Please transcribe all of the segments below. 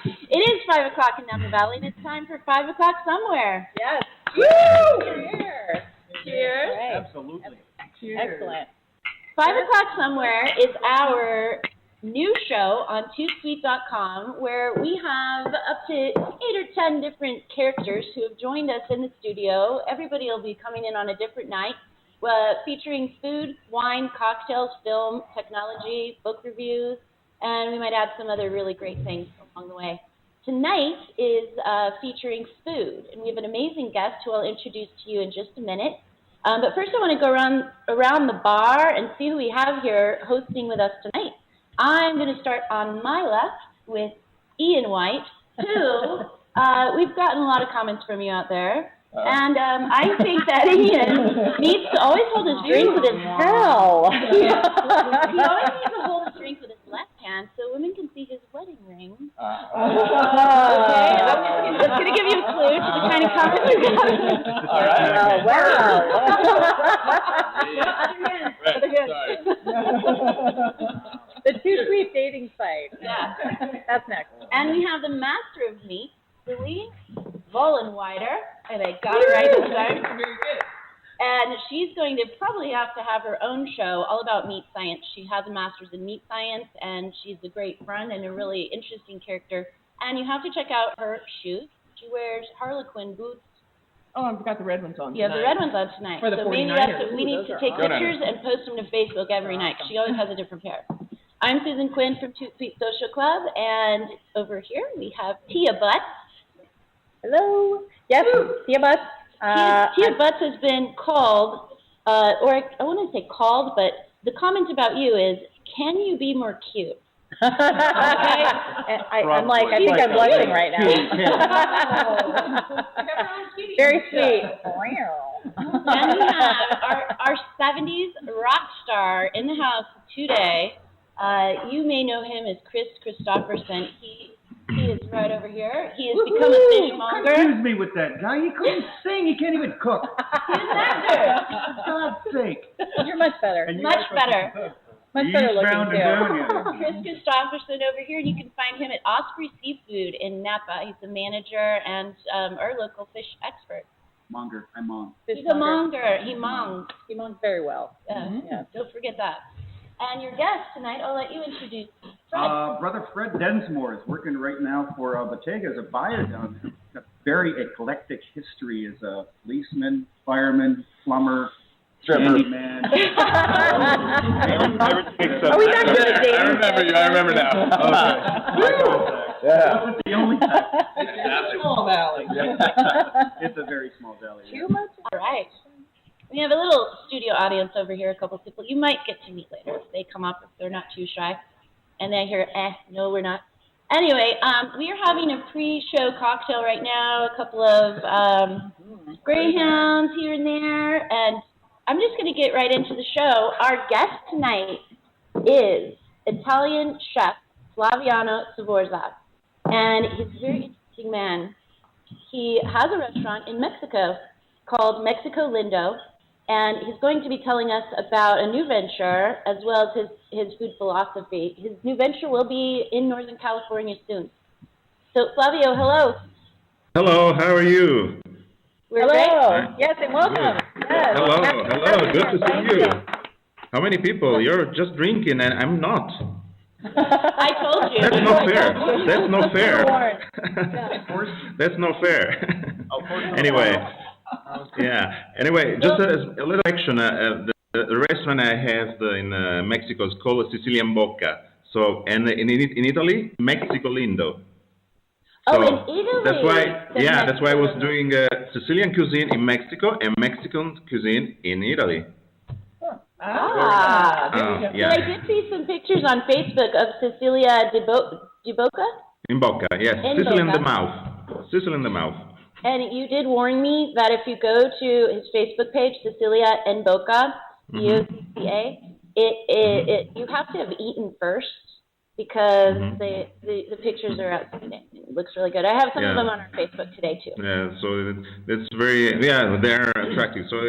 It is 5 o'clock in Napa Valley, and it's time for 5 o'clock somewhere. Yes. Woo! Cheers. Cheers. Right. Absolutely. Cheers. Excellent. 5 o'clock somewhere is our new show on twosweet.com, where we have up to 8 or 10 different characters who have joined us in the studio. Everybody will be coming in on a different night, featuring food, wine, cocktails, film, technology, book reviews, and we might add some other really great things along the way. Tonight is featuring food, and we have an amazing guest who I'll introduce to you in just a minute. But first I want to go around the bar and see who we have here hosting with us tonight. I'm going to start on my left with Ian White, who we've gotten a lot of comments from you out there. And I think that Ian needs to always hold his drink with his Hell. He always needs to hold his drink with his left hand so women can see his wedding ring. Okay, I'm just going to give you a clue to the kind of comments we got. All right. Wow. The Too Sweet dating site. Yeah. That's next. And we have the master of meat, Lily Vollenweider, and I got it right this time. Very good. And she's going to probably have to have her own show all about meat science. She has a master's in meat science, and she's a great friend and a really interesting character. And you have to check out her shoes. She wears Harlequin boots. Oh, I forgot the red ones on Yeah, tonight. the red one's on tonight. For the so maybe 49ers. we need to take pictures and post them to Facebook every night. She always has a different pair. I'm Susan Quinn from Too Sweet Social Club, and over here we have Tia Butts. Hello. Yes, Tia Butts. Tia Butts has been called, or I want to say called, but the comment about you is, can you be more cute? Okay. I'm like, I think I'm blushing right now. Very sweet. And we have our 70s rock star in the house today. You may know him as Chris Christopherson. He is right over here. He has become a fishmonger. Confuse me with that guy. He couldn't sing. He can't even cook. He's an actor. For God's sake. You're much better. Much better. Much better looking, Eastbound too. and down, Chris Christopherson over here, and you can find him at Osprey Seafood in Napa. He's the manager and our local fish expert. Monger. I'm on. He's a monger. He mongs. He mongs very well. Yeah. Don't forget that. And your guest tonight, I'll let you introduce Fred. Brother Fred Densmore is working right now for Bottega as a buyer down there. Got a very eclectic history as a policeman, fireman, plumber, handyman. Are we back to the dating? I remember now. Yeah. Wasn't the only time. It's a small valley. It's a very small valley. Too much? All right. We have a little studio audience over here, a couple of people you might get to meet later if they come up, if they're not too shy. And they hear, no, we're not. Anyway, we are having a pre-show cocktail right now, a couple of Greyhounds here and there, and I'm just going to get right into the show. Our guest tonight is Italian chef Flaviano Sforza, and he's a very interesting man. He has a restaurant in Mexico called Mexico Lindo, and he's going to be telling us about a new venture as well as his food philosophy. His new venture will be in Northern California soon. So, Flavio, hello. Hello, how are you? We're Hello. great. Yes, and welcome. Yes. Hello, good to see you. How many people? You're just drinking and I'm not. I told you. That's not fair. That's not fair. That's not fair. Anyway, yeah. Anyway, just a little action. The restaurant I have in Mexico is called Sicilian Bocca. So, and in Italy, Mexico Lindo. So in Italy. that's why I was doing Sicilian cuisine in Mexico and Mexican cuisine in Italy. Yeah. I did see some pictures on Facebook of Cecilia di Bocca. In Bocca, yes. Sicily in the mouth. Sicily in the mouth. And you did warn me that if you go to his Facebook page, Cecilia in Bocca, B-O-C-C-A, you have to have eaten first because the pictures are outstanding. It looks really good. I have some of them on our Facebook today too. Yeah, so it's very, they're attractive. So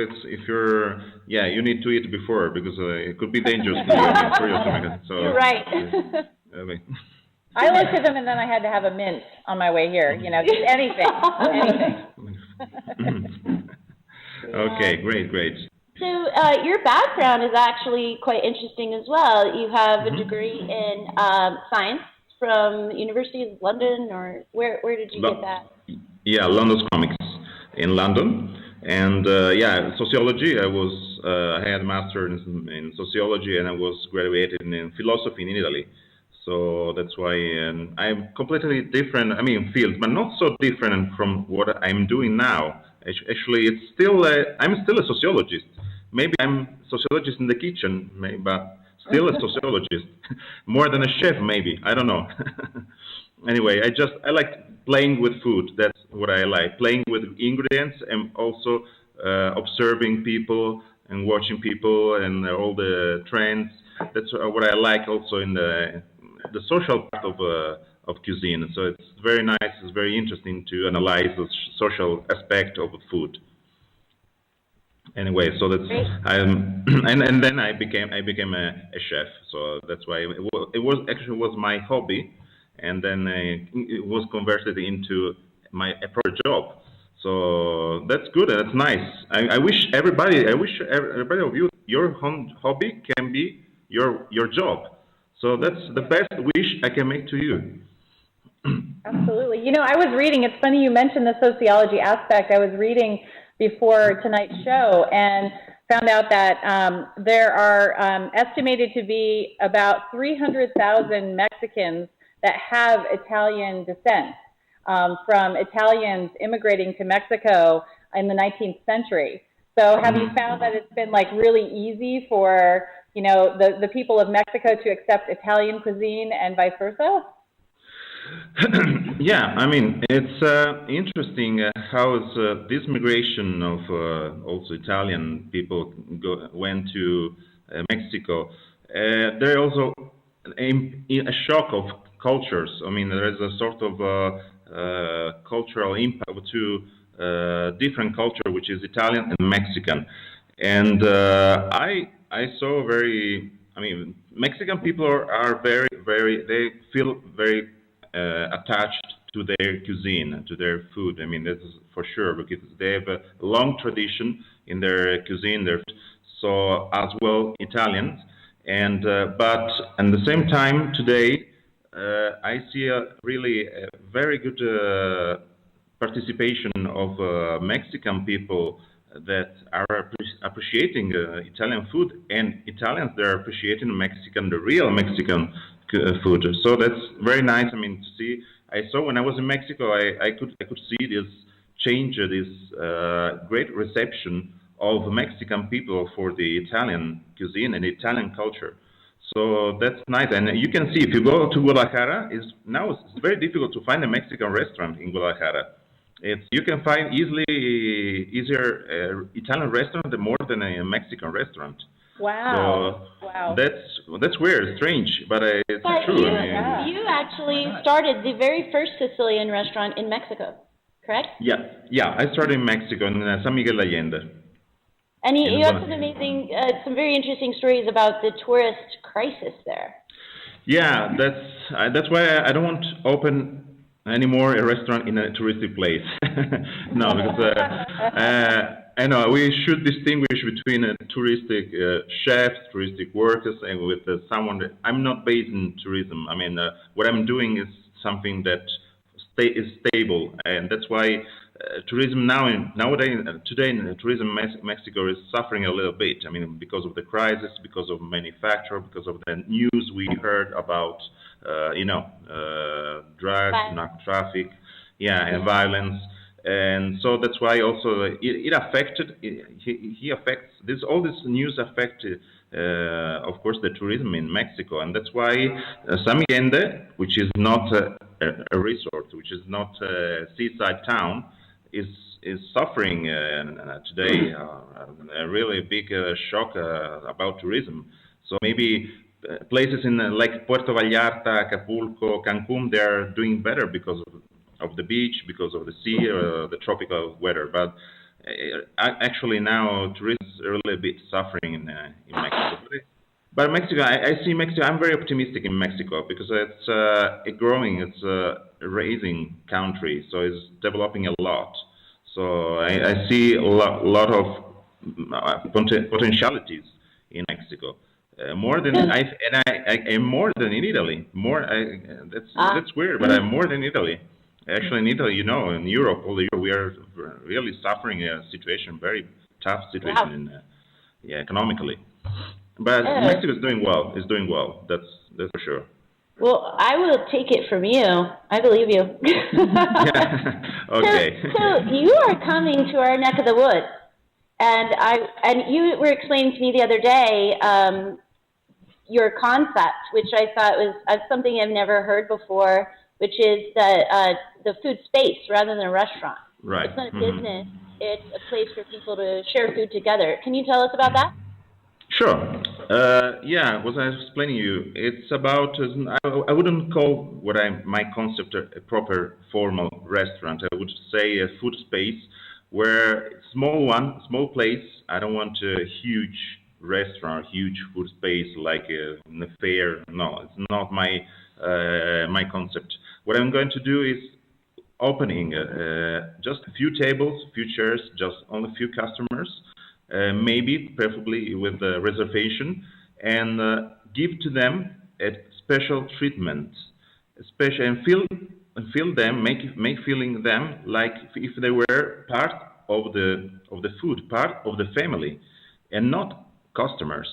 you need to eat before because it could be dangerous for you. So, you're right. I looked at them and then I had to have a mint on my way here, just anything, anything. Okay, great. So your background is actually quite interesting as well. You have a degree in science from University of London, or where did you get that? Yeah, London Economics in London, and sociology. I had a master's in sociology, and I was graduated in philosophy in Italy. So that's why I'm completely different. I mean, field, but not so different from what I'm doing now. Actually, it's still I'm still a sociologist. Maybe I'm sociologist in the kitchen, but still a sociologist. More than a chef, maybe. I don't know. Anyway, I like playing with food. That's what I like. Playing with ingredients and also observing people and watching people and all the trends. That's what I like also in the social part of cuisine. So it's very nice. It's very interesting to analyze the social aspect of food. Anyway, so that's and then I became a chef. So that's why it was my hobby, and then it was converted into a proper job. So that's good. That's nice. I wish everybody of you, your hobby can be your job. So that's the best wish I can make to you. Absolutely. I was reading, it's funny you mentioned the sociology aspect. I was reading before tonight's show and found out that there are estimated to be about 300,000 Mexicans that have Italian descent from Italians immigrating to Mexico in the 19th century. So have you found that it's been really easy for the people of Mexico to accept Italian cuisine and vice versa? Yeah, I mean, it's interesting how this migration of also Italian people went to Mexico. There also a shock of cultures. I mean, there is a sort of cultural impact to different culture, which is Italian and Mexican. And I saw Mexican people are very, they feel very attached to their cuisine, to their food. I mean, that's for sure, because they have a long tradition in their cuisine. So as well Italians, and but at the same time today, I see a really very good participation of Mexican people that are appreciating Italian food, and Italians they're appreciating the real Mexican food. So that's very nice. I mean, to see. I saw when I was in Mexico, I could see this change, this great reception of Mexican people for the Italian cuisine and Italian culture. So that's nice. And you can see if you go to Guadalajara, it's very difficult to find a Mexican restaurant in Guadalajara. You can find easier Italian restaurant more than a Mexican restaurant. Wow. So wow. That's weird, strange, but it's true. You actually started the very first Sicilian restaurant in Mexico, correct? Yeah. I started in Mexico in San Miguel de Allende. And you have some very interesting stories about the tourist crisis there. Yeah, that's why I don't want to open anymore a restaurant in a touristic place. No, because I know we should distinguish between touristic chefs, touristic workers, and with someone that I'm not based in tourism. I mean, what I'm doing is something that is stable, and that's why tourism today in tourism Mexico is suffering a little bit. I mean, because of the crisis, because of manufacture, because of the news we heard about, drugs, narco traffic, and violence. And so that's why also it affected. He affects this. All this news affected, of course, the tourism in Mexico, and that's why San Miguel, which is not a resort, which is not a seaside town, is suffering today a really big shock about tourism. So maybe places in like Puerto Vallarta, Acapulco, Cancun, they are doing better because of the beach, because of the sea, the tropical weather. But actually now tourism is a little bit suffering in Mexico. But Mexico, I see Mexico. I'm very optimistic in Mexico because it's a growing, it's a raising country, so it's developing a lot. So I see a lot of potentialities in Mexico. More than I'm more than in Italy. That's weird, but I'm more than Italy. Actually, in Italy, in Europe, all Europe, we are really suffering a situation, very tough situation in yeah, economically. But Mexico is doing well. Is doing well. That's for sure. Well, I will take it from you. I believe you. Yeah. Okay. So you are coming to our neck of the woods, and you were explaining to me the other day your concept, which I thought was something I've never heard before, which is the food space rather than a restaurant. Right. It's not a business. It's a place for people to share food together. Can you tell us about that? Sure. Yeah, what I was explaining to you, it's about, I wouldn't call my concept a proper formal restaurant. I would say a food space where small place. I don't want a huge restaurant, huge food space like in a fair. No, it's not my concept. What I'm going to do is opening just a few tables, few chairs, just only a few customers. Maybe preferably with a reservation, and give to them a special treatment, and feel them, make feeling them like if they were part of the food, part of the family, and not customers.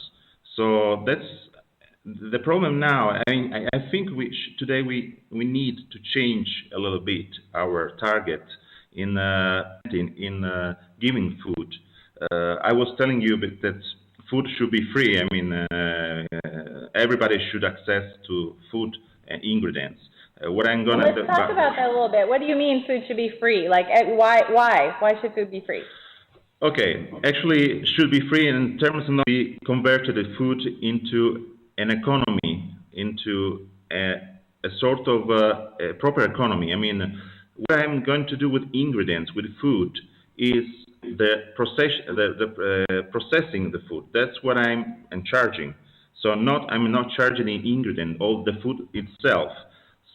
So that's the problem now. I mean, I think today we need to change a little bit our target in giving food. I was telling you that food should be free. I mean, everybody should access to food and ingredients. What I'm gonna Let's talk about that a little bit. What do you mean food should be free? Like, why should food be free? Okay, actually, should be free in terms of not be converted the food into an economy, into a sort of a proper economy. I mean, what I'm going to do with ingredients, with food, is the processing the food. That's what I'm charging. So I'm not charging the ingredient, all the food itself.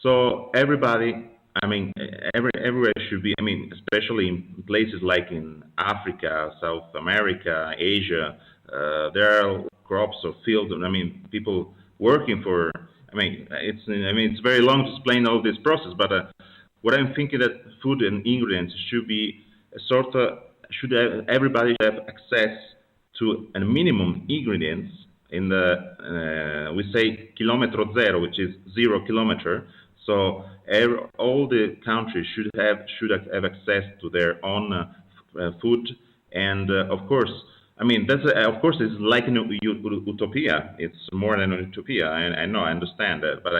So everybody, I mean, everywhere should be. I mean, especially in places like in Africa, South America, Asia, there are crops or fields. I mean, people working for. It's very long to explain all this process, but what I'm thinking that food and ingredients should be a sort of everybody have access to a minimum ingredients in the we say kilometro zero, which is 0 kilometer. So all the countries should have access to their own food, and of course, I mean that's of course it's like an utopia. It's more than an utopia. I know, I understand that, but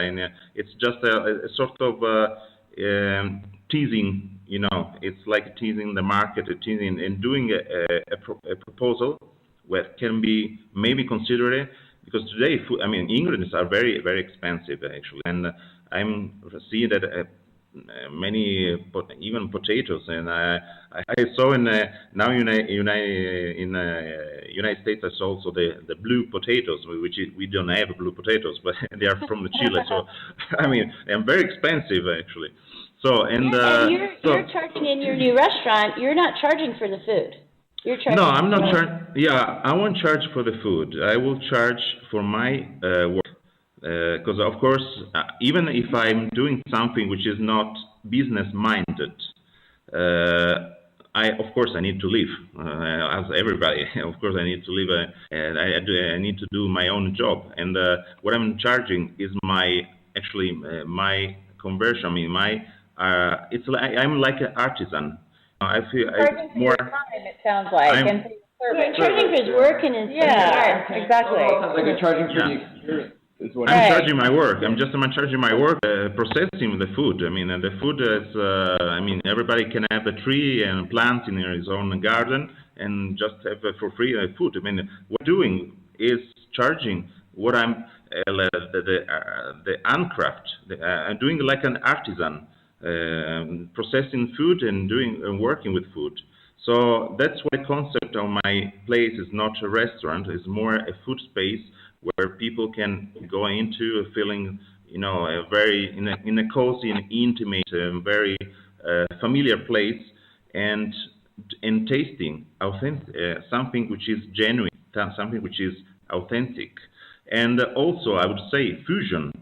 it's just a sort of teasing. It's like teasing the market, teasing and doing a proposal where can be maybe considered, because today food, I mean, ingredients are very, very expensive actually, and I'm seeing that many even potatoes, and I saw now in United States I saw also the blue potatoes, which we don't have blue potatoes, but they are from the Chile. So I mean, they're very expensive actually. So and you're charging in your new restaurant. You're not charging for the food. You're charging. No, I'm not charging. Yeah, I won't charge for the food. I will charge for my work. Because of course, even if I'm doing something which is not business minded, of course I need to live, as everybody. Of course I need to live, and I need to do my own job. And what I'm charging is my conversion. I mean, it's like I'm like an artisan. I feel charging for your time. It sounds like. And charging for his work and his art. Exactly. Sounds like you're charging for the experience. I'm charging my work. I'm charging my work, processing the food. I mean, the food is. I mean, everybody can have a tree and plant in his own garden and just have for free food. I mean, what I'm doing is charging what I'm the handcraft. I'm doing like an artisan, processing food and working with food. So that's why the concept of my place is not a restaurant. It's more a food space where people can go into a feeling, a very in a cozy and intimate, very familiar place, and tasting authentic, something which is genuine, something which is authentic, and also I would say fusion.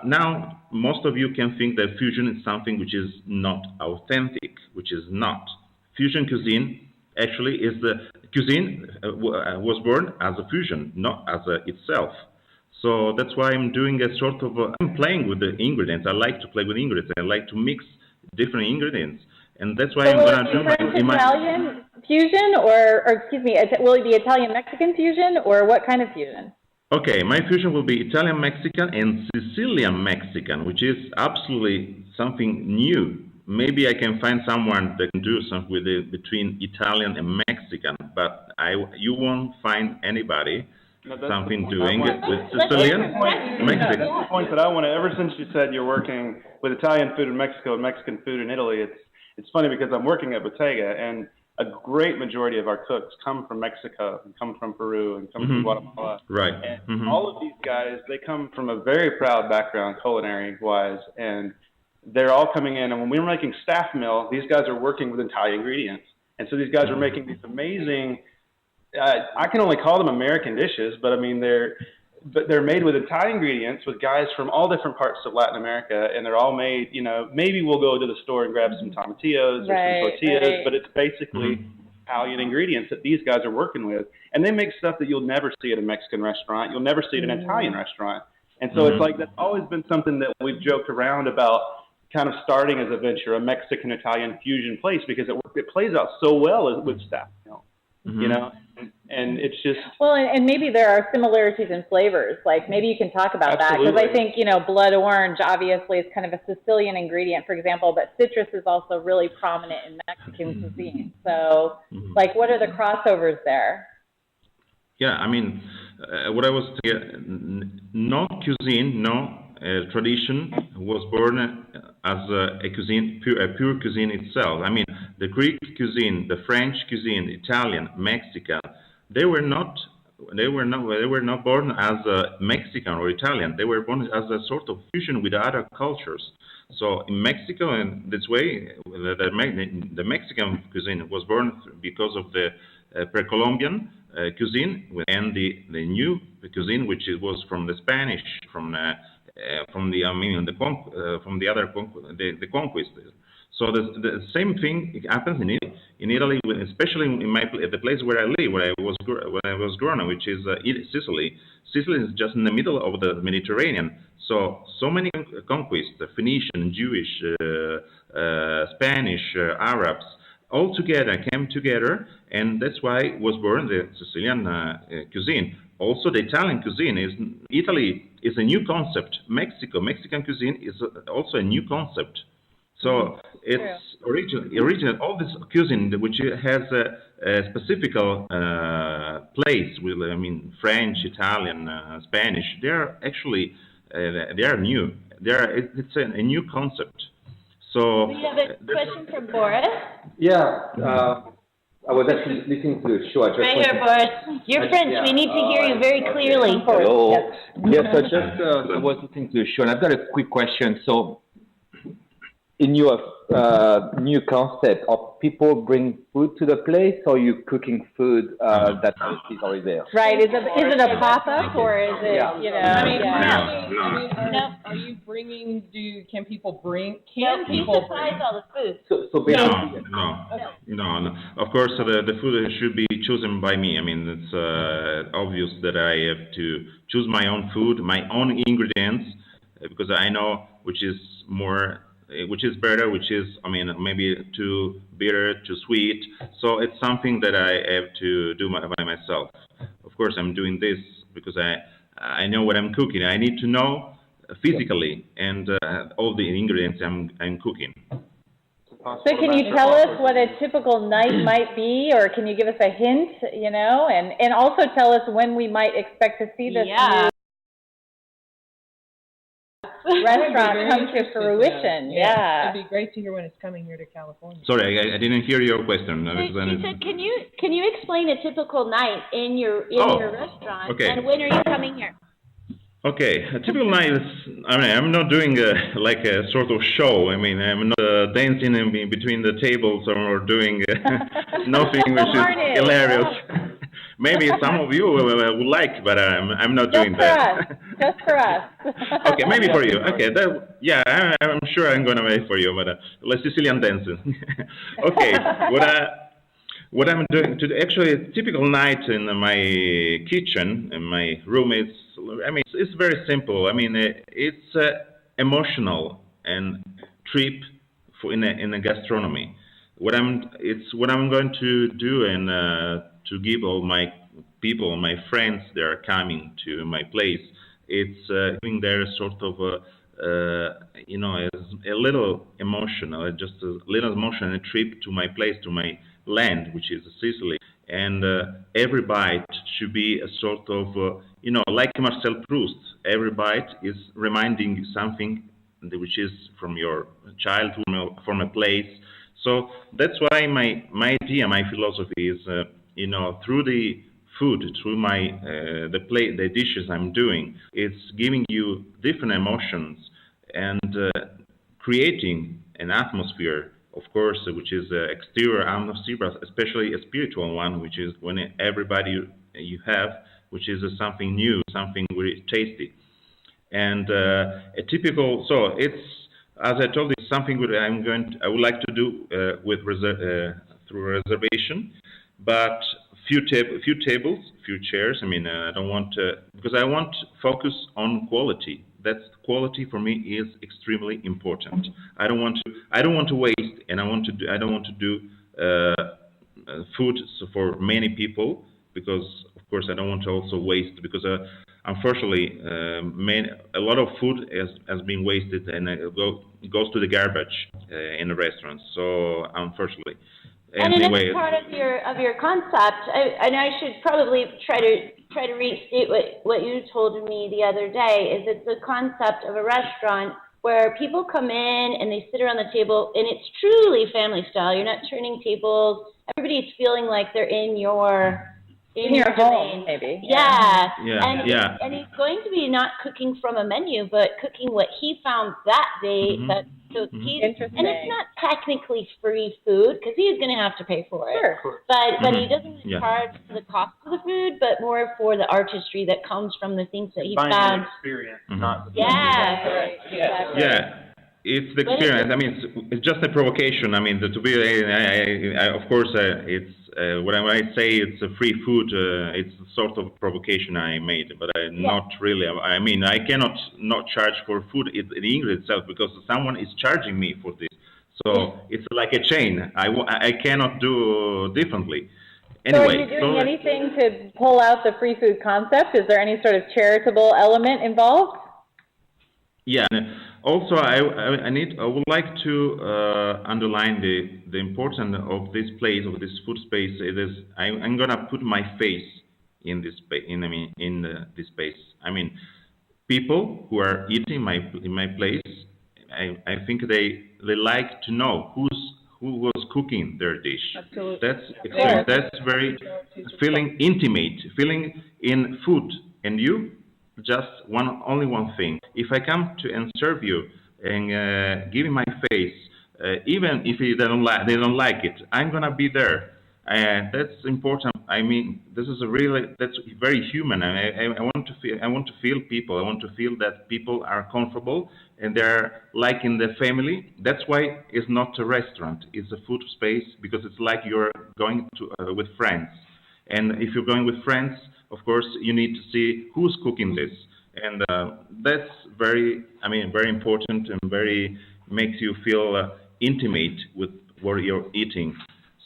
Now, most of you can think that fusion is something which is not authentic, which is not. Fusion cuisine actually is the cuisine was born as a fusion, not as itself. So that's why I'm doing a sort of, I'm playing with the ingredients. I like to play with ingredients. I like to mix different ingredients. And that's why I'm going to do Italian fusion, or excuse me, will it be Italian-Mexican fusion, or what kind of fusion? Okay, my fusion will be Italian-Mexican and Sicilian-Mexican, which is absolutely something new. Maybe I can find someone that can do something with it between Italian and Mexican, but you won't find anybody something doing it with Sicilian, Mexican. That's the point that I want to, ever since you said you're working with Italian food in Mexico and Mexican food in Italy, it's funny because I'm working at Bottega, and a great majority of our cooks come from Mexico and come from Peru and come from Guatemala. Right. And all of these guys, they come from a very proud background culinary-wise, and they're all coming in. And when we were making staff meal, these guys are working with Italian ingredients. And so these guys are making these amazing, I can only call them American dishes, but I mean, they're made with Italian ingredients with guys from all different parts of Latin America, and they're all made, maybe we'll go to the store and grab some tomatillos or some tortillas, but it's basically Italian ingredients that these guys are working with. And they make stuff that you'll never see at a Mexican restaurant. You'll never see it at an Italian restaurant. And so it's like, that's always been something that we've joked around about, kind of starting as a venture, a Mexican-Italian fusion place, because it plays out so well with staff meal, and it's just... Well, and maybe there are similarities in flavors. Like, maybe you can talk about that, because I think, blood orange obviously is kind of a Sicilian ingredient, for example, but citrus is also really prominent in Mexican cuisine. So, like, what are the crossovers there? Yeah, I mean, what I was saying, no cuisine, no tradition was born as a cuisine, a pure cuisine itself. I mean, the Greek cuisine, the French cuisine, Italian, Mexican, they were not born as a Mexican or Italian. They were born as a sort of fusion with other cultures. So in Mexico, in this way, the Mexican cuisine was born because of the pre-Columbian cuisine, and the new cuisine, which was from the Spanish, from the conquest. So the same thing happens in Italy, especially in the place where I live, where I was grown up, which is Sicily. Sicily is just in the middle of the Mediterranean. So many conquests, the Phoenician, Jewish, Spanish, Arabs, all together came together, and that's why was born the Sicilian cuisine. Also, the Italian cuisine Italy is a new concept. Mexican cuisine is also a new concept. So it's original. All this cuisine, which has a specific place with, French, Italian, Spanish. They are actually they are new. It's a new concept. So we have a question from Boris. Yeah. I was actually listening to the show. Right here, Boris. You're French. We need to hear you very clearly. Hello. Yes, I was listening to the show, and I've got a quick question. So, in your new concept, are people bring food to the place, or are you cooking food that is already there? Right. Is it a pop-up, or is it, No. Are you bringing, can people bring, he supplies all the food. So basically, No. Of course, the food should be chosen by me. I mean, it's obvious that I have to choose my own food, my own ingredients, because I know which is better, which is, maybe too bitter, too sweet. So it's something that I have to do by myself. Of course, I'm doing this because I know what I'm cooking. I need to know physically and all the ingredients I'm cooking. So can you tell us what a typical night might be, or can you give us a hint, and also tell us when we might expect to see this new restaurant come to fruition. Yeah. It'd be great to hear when it's coming here to California. Sorry, I didn't hear your question. She said, can you explain a typical night in your restaurant? Okay. And when are you coming here? Okay, a typical night is, I mean, I'm not doing like a sort of show. I mean, I'm not dancing in between the tables or doing nothing which is hilarious. Maybe some of you would like, but I'm not doing that. Just for us. Okay, maybe for you. Okay, I'm sure I'm going to wait for you, but let's Sicilian dancing. Okay, what I'm doing today, actually, a typical night in my kitchen, in my room, it's very simple. I mean, it's emotional and trip in a gastronomy. What I'm going to do and to give all my people, my friends that are coming to my place, it's giving their sort of a little emotional, just a little emotional trip to my place, to my land, which is Sicily. And every bite should be a sort of, like Marcel Proust, every bite is reminding you something which is from your childhood, from a place. So that's why my idea, my philosophy is, through the food, through the dishes I'm doing, it's giving you different emotions and creating an atmosphere, of course, which is exterior atmosphere, but especially a spiritual one, which is when everybody you have, which is something new, something very tasty. And a typical, so it's, as I told you, something that I would like to do through reservation, but few tables, few chairs. I mean, I don't want to, because I want to focus on quality. That's quality for me is extremely important. I don't want to waste, and I don't want to do food for many people, because of course I don't want to also waste, because unfortunately a lot of food has been wasted and goes to the garbage in the restaurants. So unfortunately. And anyway, it's part of your concept. And I should probably try to restate what you told me the other day. Is it's the concept of a restaurant where people come in and they sit around the table, and it's truly family style. You're not turning tables. Everybody's feeling like they're in your home, maybe. Yeah. Yeah. And he's going to be not cooking from a menu, but cooking what he found that day. Mm-hmm. Interesting. And it's not technically free food, because he's going to have to pay for it. Sure. But he doesn't charge for the cost of the food, but more for the artistry that comes from the things that he found. Experience, not the Yeah. It's the experience. I mean, it's just a provocation. I mean, to be, of course, it's what I might say. It's a free food. It's a sort of provocation I made, but not really. I mean, I cannot not charge for food in English itself, because someone is charging me for this. So it's like a chain. I cannot do differently. Anyway, so are you doing anything to pull out the free food concept? Is there any sort of charitable element involved? Yeah. Also, I would like to underline the importance of this place, of this food space. It is I'm gonna put my face in this space. This space. I mean, people who are eating in my place, I think they like to know who was cooking their dish. Absolutely. That's very feeling intimate, feeling in food, and you. Just only one thing. If I come to and serve you and give me my face, even if they don't like it, I'm gonna be there. That's important. I mean, that's very human. I want to feel people. I want to feel that people are comfortable and they're like in the family. That's why it's not a restaurant. It's a food space, because it's like you're going to with friends. And if you're going with friends, of course, you need to see who's cooking this, and that's very important and very makes you feel intimate with what you're eating.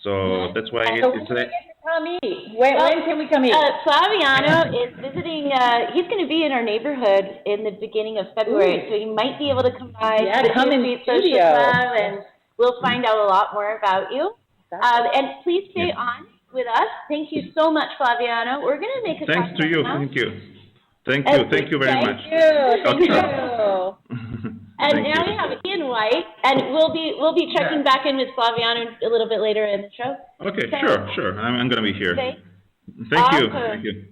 So that's why come eat. When can we come eat? Flaviano is visiting. He's going to be in our neighborhood in the beginning of February, so you might be able to come by to the come in Sweet studio. Social Club, and we'll find out a lot more about you. And please stay on with us. Thank you so much, Flaviano. We're going to make a Thanks to you. Now. Thank you. Thank you very much. Thank you. And Thank now you. we have Ian White, and we'll be checking back in with Flaviano a little bit later in the show. Okay, So- sure. I'm going to be here. Okay. Thank you. Awesome. Thank you.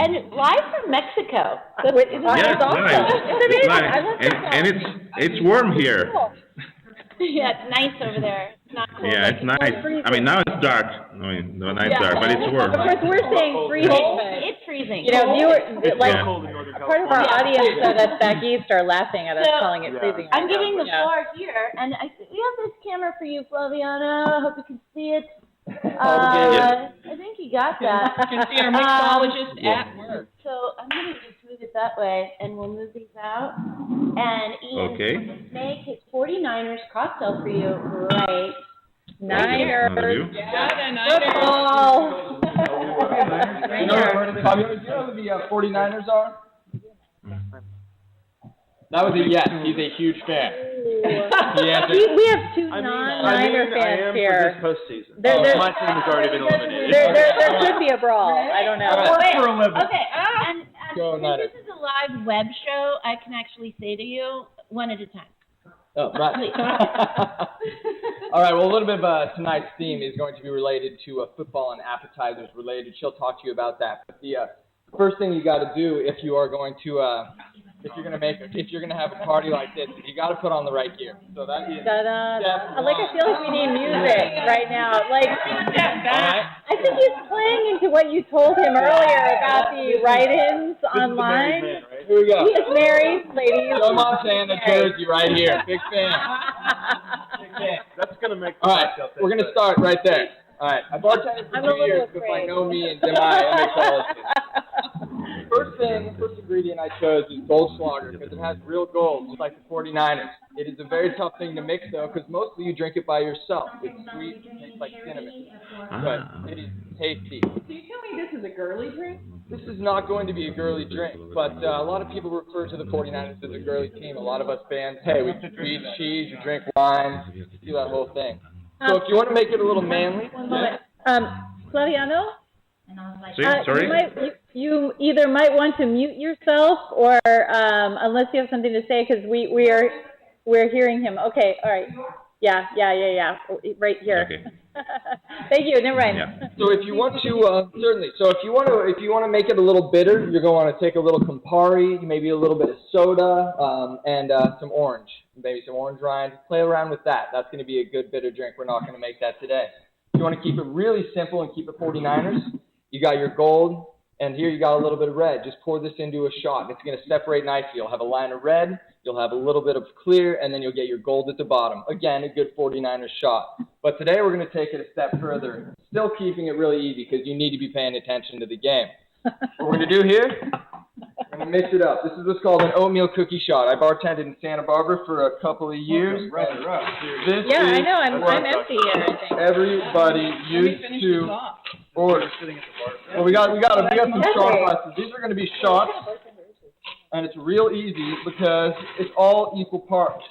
And live from Mexico. Isn't that awesome? nice. It's amazing. Nice. I love that. And it's warm here. Yeah, it's nice over there. It's not cold. Yeah, it's nice. I mean, now it's dark. The night's dark, but it's warm. Of course, we're saying freezing. It's freezing. You know, like, Yeah. part of our audience that's back east are laughing at us So- calling it freezing. I'm giving the Yeah. floor here, and we have this camera for you, Flaviano. Hope you can see it. Yeah. I think you got that. You can see our mixologist at work. So I'm going to just move it that way, and we'll move these out. And Ian's Okay. going to make his 49ers cocktail for you right Niners. Football. Fabio, do you know who the 49ers are? That was a yes. He's a huge fan. Yes. We have two non-Niner fans here. For this postseason. My team has already been eliminated. There could be a brawl. I don't know. Okay, and Go since Niners. this is a live web show, I can actually say to you one at a time. Oh, right. All right, well, a little bit of tonight's theme is going to be related to football and appetizers related. She'll talk to you about that. But the first thing you got to do if you are going to, if you're going to have a party like this, you got to put on the right gear. So that is Da-da-da. Like, I feel like we need music right now. Like, I think he's playing into what you told him earlier about the write-ins online. Here we go. He is married, ladies. Joe Montana jersey right here. Big fan. That's going to make All right, we're going to start right there. All right, I bartended for I'm a 2 years, little but by afraid. no means am I a mixologist. First ingredient I chose is Goldschlager because it has real gold, just like the 49ers. It is a very tough thing to mix, though, because mostly you drink it by yourself. It's sweet, it tastes like cinnamon, but it is tasty. So you tell me this is a girly drink? This is not going to be a girly drink, but a lot of people refer to the 49ers as a girly team. A lot of us fans, hey, we eat cheese, you drink wine, you do that whole thing. So if you want to make it a little manly, Flaviano? Sorry? You either might want to mute yourself or unless you have something to say, because we're hearing him. Okay, all right. Yeah. Right here. Okay. Thank you. Never mind. Yeah. so if you want to, certainly. So if you want to make it a little bitter, you're going to want to take a little Campari, maybe a little bit of soda, and some orange, maybe some orange rind. Play around with that. That's going to be a good bitter drink. We're not going to make that today. If you want to keep it really simple and keep it 49ers, you got your gold, and here you got a little bit of red. Just pour this into a shot. It's going to separate nicely. You'll have a line of red, you'll have a little bit of clear, and then you'll get your gold at the bottom. Again, a good 49ers shot. But today we're going to take it a step further, still keeping it really easy because you need to be paying attention to the game. What we're going to do here, we're going to mix it up. This is what's called an oatmeal cookie shot. I bartended in Santa Barbara for a couple of years. This Yeah, I is know. I'm what empty here, I think. everybody used to order. Well, we got some shot glasses. These are going to be shots, and it's real easy because it's all equal parts.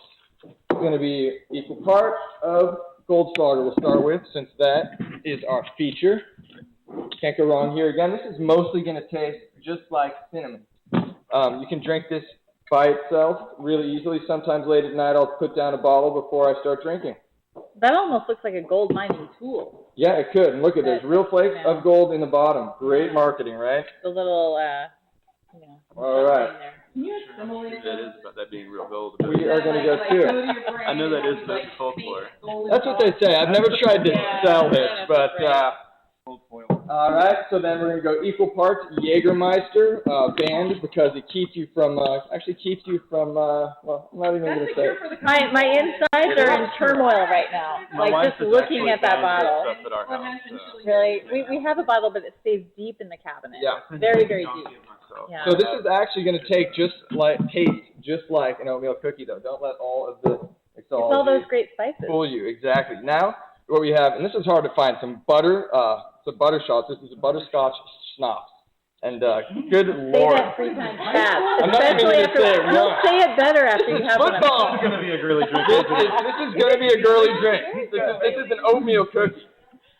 It's going to be equal parts of Goldschlager. We'll start with, since that is our feature. Can't go wrong here. Again, this is mostly going to taste just like cinnamon. You can drink this by itself really easily. Sometimes late at night, I'll put down a bottle before I start drinking. That almost looks like a gold mining tool. Yeah, it could. And look at there's real flakes of gold in the bottom. Great marketing, right? The little, All right. That is about that being real gold. We are going to go too. I know that is the folklore. That's what they say. I've never tried to sell this, but all right. So then we're going to go equal parts Jägermeister band because it keeps you from well, I'm not even going to say. my insides are in turmoil right now. Like just looking at that bottle. Really, we have a bottle, but it stays deep in the cabinet. Yeah. Very, very deep. Yeah. So this is actually going to taste just like an oatmeal cookie, though. Don't let all of the It's all those great spices. fool you. Exactly. Now what we have, and this is hard to find, some butter shots. This is a butterscotch schnapps. And good Say Lord. that 3 times fast. I'm not even Especially gonna after say it you'll once. say it better after you have one. Football. This is going to be a girly drink. This is going to be a girly drink. This is an oatmeal cookie.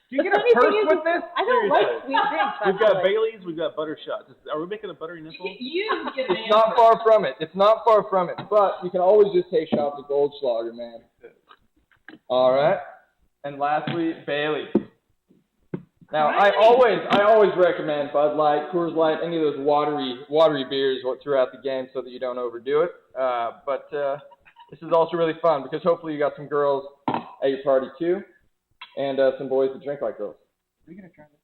Do you get a purse with this? I don't like sweet drinks. We've got Bailey's, we've got butter shots. Are we making a buttery nipple? You get an It's not far from it. It's not far from it. But you can always just take shots of Goldschlager, man. All right. And lastly, Bailey's. Now, I always recommend Bud Light, Coors Light, any of those watery beers throughout the game so that you don't overdo it. But this is also really fun because hopefully you got some girls at your party too, and some boys that drink like girls. Are we gonna try this?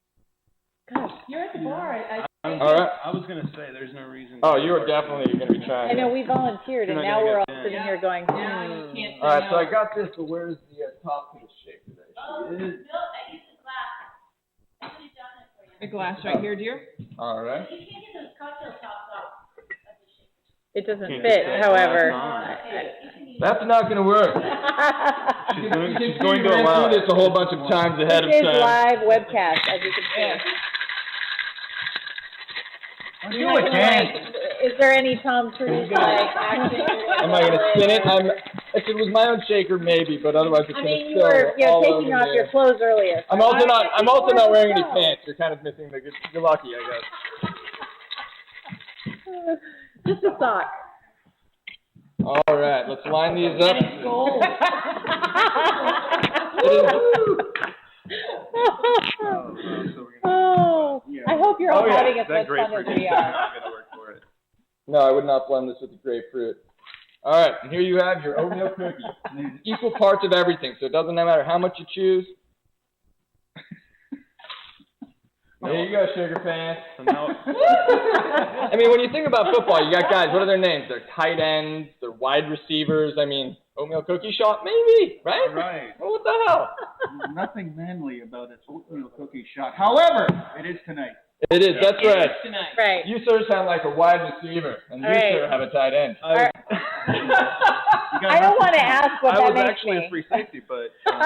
Gosh, You're at the bar. All right. I was gonna say there's no reason. Oh, you are definitely going to be trying. I know we volunteered, and You're not now gonna we're all get sitting in. here going, Now you can't say All right, so no. I got this, but where's the top of the shaker there? Oh, Bill, I used the glass. I could have done it for you. The glass right here, dear. All right. You can't get those cocktail tops off of the shaker. It doesn't Can't fit, get that however. glass That's not going to work. She's going, You she's can going see to we ran allow through this a whole bunch of times ahead of This is time. live webcast, as you can see. Do it, Dan. Is there any Tom Cruise like acting? Am I going to spin it? If it was my own shaker, maybe, but otherwise it's I going to mean, you were taking off your clothes earlier. I'm also not wearing any pants. You're kind of missing the good. You're lucky, I guess. Just a sock. All right, let's line these up. Gold. Oh, I hope you're all having as much fun as grapefruit we is are. not gonna work for it. No, I would not blend this with the grapefruit. All right, and here you have your oatmeal cookie. Equal parts of everything, so it doesn't matter how much you choose. There you go, sugar fans. I mean, when you think about football, you got guys, what are their names? They're tight ends, they're wide receivers. I mean, oatmeal cookie shot, maybe, right? Right. Well, what the hell? There's nothing manly about its oatmeal cookie shot. However, it is tonight. It is, that's right. Tonight. Right. You sir sound like a wide receiver, and you All right. sir have a tight end. I don't want to ask what I that was makes actually me. a free safety, but That's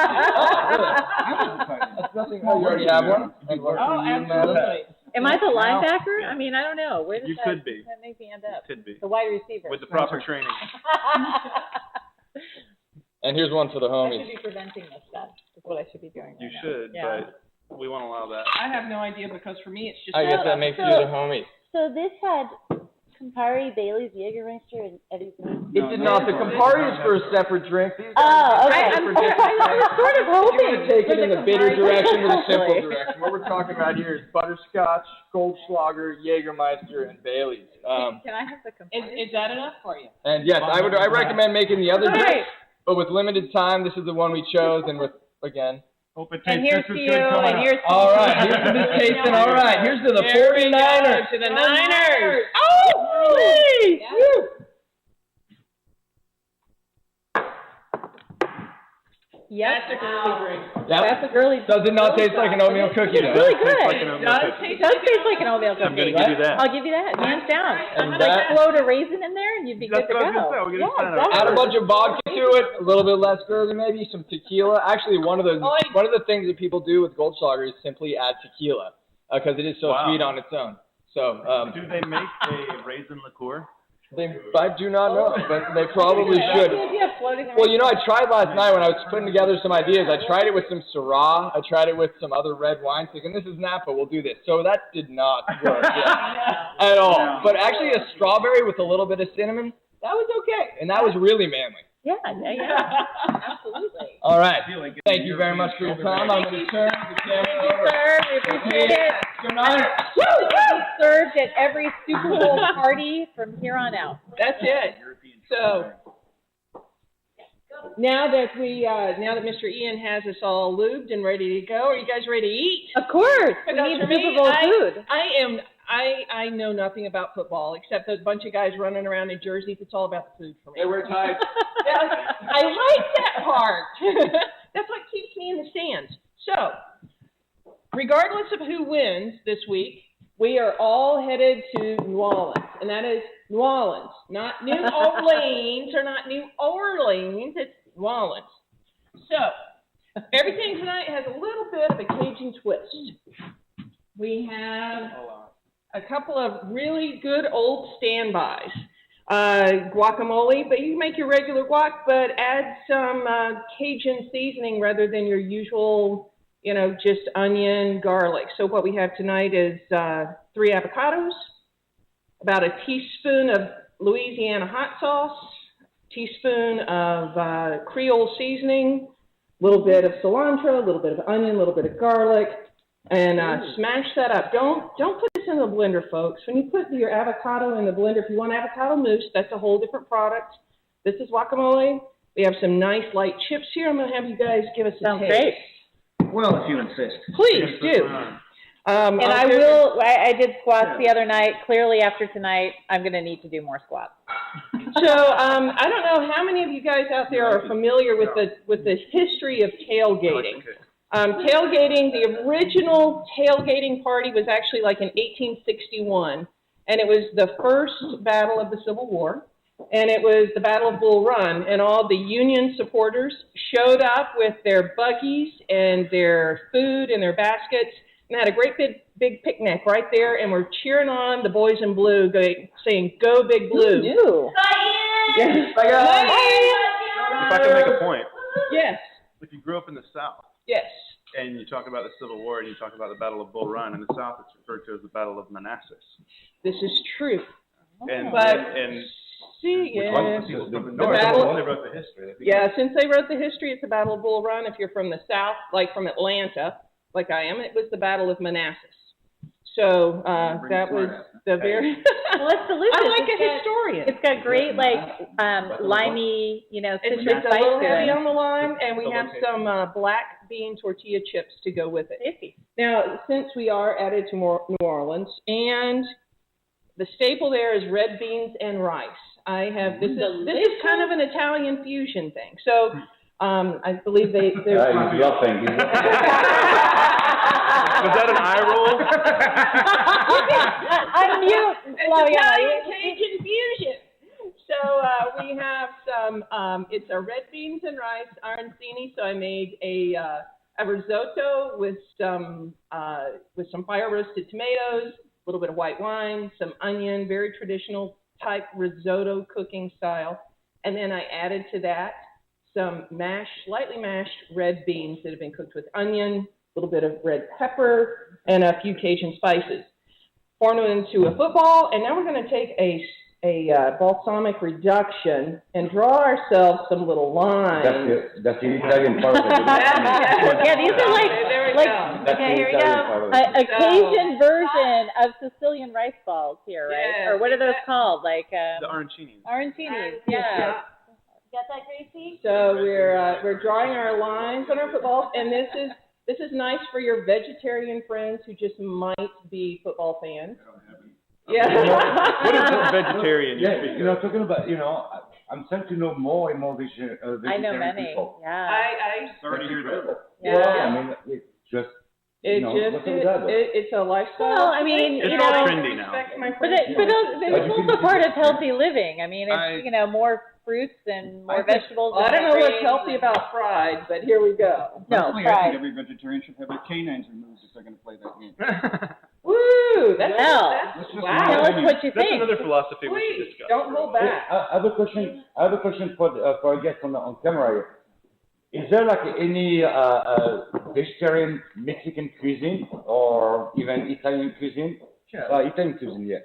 nothing. Oh, you already have one? And one Oh, for you, madam? absolutely. Am I the linebacker? I mean, I don't know. Where does You that, could be. that make me end up? could be The wide receiver. with the proper training. And here's one for the I homies. should be preventing this then. Is what I should be doing. You right now. should, Yeah. but we won't allow that. I have no idea because for me it's just. I guess that makes you the homie. So this had Campari, Bailey's, Jägermeister, and everything. It did not. The Campari is for a separate drink. These Oh, okay. I was sort of If you hoping. want to take it in the bitter Campari direction or the simple actually. direction, what we're talking about here is butterscotch, Goldschlager, Jägermeister, and Bailey's. Can I have the Campari? Is that enough for you? And yes, I recommend making the other All right. drinks, but with limited time, this is the one we chose, and with, again. Hope it And tastes here's just to as you, good coming and up. here's to All you. right, here's to the tasting. All right, here's to the Here we go, 49ers. to the Niners. Oh, please. Yep. That's a girly drink. Yep. That's a girly. Does it not taste like an oatmeal cookie, It's though? really It tastes good. like an oatmeal Does cookie. It does taste like an oatmeal cookie. I'm gonna give you that. I'll give you that, hands down. And Like that- float a raisin in there, and you'd be That's good to what I was go. gonna say. We'll get a sign of it. Add a definitely. bunch of vodka to it, a little bit less girly, maybe some tequila. Actually, one of the things that people do with Goldschlager is simply add tequila because it is so Wow. sweet on its own. So Do they make a raisin liqueur? I do not know, but they probably should. Well, you know, I tried last night when I was putting together some ideas. I tried it with some Syrah. I tried it with some other red wines, thinking this is Napa, we'll do this. So that did not work at all. But actually, a strawberry with a little bit of cinnamon, that was okay, and that was really manly. Yeah, absolutely. All right. Thank you very much for your time. I'm going to turn the camera over. Sir, we appreciate it. Good night. Served at every Super Bowl party from here on out. That's it. So now that Mr. Ian has us all lubed and ready to go, are you guys ready to eat? Of course, we Because need for Super Bowl food. I know nothing about football except a bunch of guys running around in jerseys. It's all about the food for me. They wear ties. I like that part. That's what keeps me in the stands. So, regardless of who wins this week, we are all headed to New Orleans, and that is New Orleans, not New Orleans or not New Orleans. It's New Orleans. So, everything tonight has a little bit of a Cajun twist. We have a couple of really good old standbys. Guacamole, but you can make your regular guac, but add some Cajun seasoning rather than your usual, you know, just onion, garlic. So what we have tonight is 3 avocados, about a teaspoon of Louisiana hot sauce, teaspoon of Creole seasoning, a little bit of cilantro, a little bit of onion, a little bit of garlic, and smash that up. Don't put this in the blender, folks. When you put your avocado in the blender, if you want avocado mousse, that's a whole different product. This is guacamole. We have some nice light chips here. I'm going to have you guys give us a taste. Great. Well, if you insist. Please do. And I did squats the other night. Clearly, after tonight, I'm going to need to do more squats. So I don't know how many of you guys out there are familiar with the history of tailgating. Tailgating, the original tailgating party was actually like in 1861, and it was the first battle of the Civil War, and it was the Battle of Bull Run, and all the Union supporters showed up with their buggies and their food and their baskets, and had a great big picnic right there, and we're cheering on the boys in blue, saying, "Go Big Blue." Who knew? Yes. If I can make a point. Yes. If you grew up in the South, Yes. and you talk about the Civil War, and you talk about the Battle of Bull Run, in the South it's referred to as the Battle of Manassas. This is true. And See, yeah. people from the The North, battle- they wrote the history. Yeah, since they wrote the history, it's the Battle of Bull Run. If you're from the South, like from Atlanta, like I am, it was the Battle of Manassas. So that was the very. Well, it's delicious. I'm like a historian. It's got great, like, limey, you know, citrus It's a spice little to heavy it. on the lime, and we have some black bean tortilla chips to go with it. Now, since we are added to New Orleans, and the staple there is red beans and rice. I have this is kind of an Italian fusion thing. So I believe they're He's laughing. Was that an eye roll? Unmute, Italian Cajun fusion. So we have some. It's a red beans and rice arancini. So I made a risotto with some fire roasted tomatoes, a little bit of white wine, some onion, very traditional type risotto cooking style, and then I added to that some slightly mashed red beans that have been cooked with onion, a little bit of red pepper, and a few Cajun spices. Form it into a football, and now we're going to take a balsamic reduction and draw ourselves some little lines. That's the Italian part of it. Yeah, these are like, Okay, here we go. A Cajun version of Sicilian rice balls here, right? Yeah. Or what are those called? Like The arancinis. arancinis. Yeah. Got that, Gracie? So we're drawing our lines on our footballs, and this is nice for your vegetarian friends who just might be football fans. Yeah. What is a vegetarian? You know, talking about, I'm starting to know more and more vegetarian I know many. people. Yeah. Sorry to hear that. Yeah. Well, I mean, it's just, It's a lifestyle. Well, I mean, It's you all know, trendy now. but it's also part of healthy living. I mean, it's, more fruits and more vegetables. I don't know what's grains. healthy about fried, but here we go. No, Personally, I fried. think every vegetarian should have their canines removed if they're going to play that game. Woo! That's wow. Tell us what you That's think. another philosophy we should Please, discuss. don't hold back. I have a question for a guest on camera here. Is there like any vegetarian Mexican cuisine or even Italian cuisine? Yeah. Italian cuisine, yes.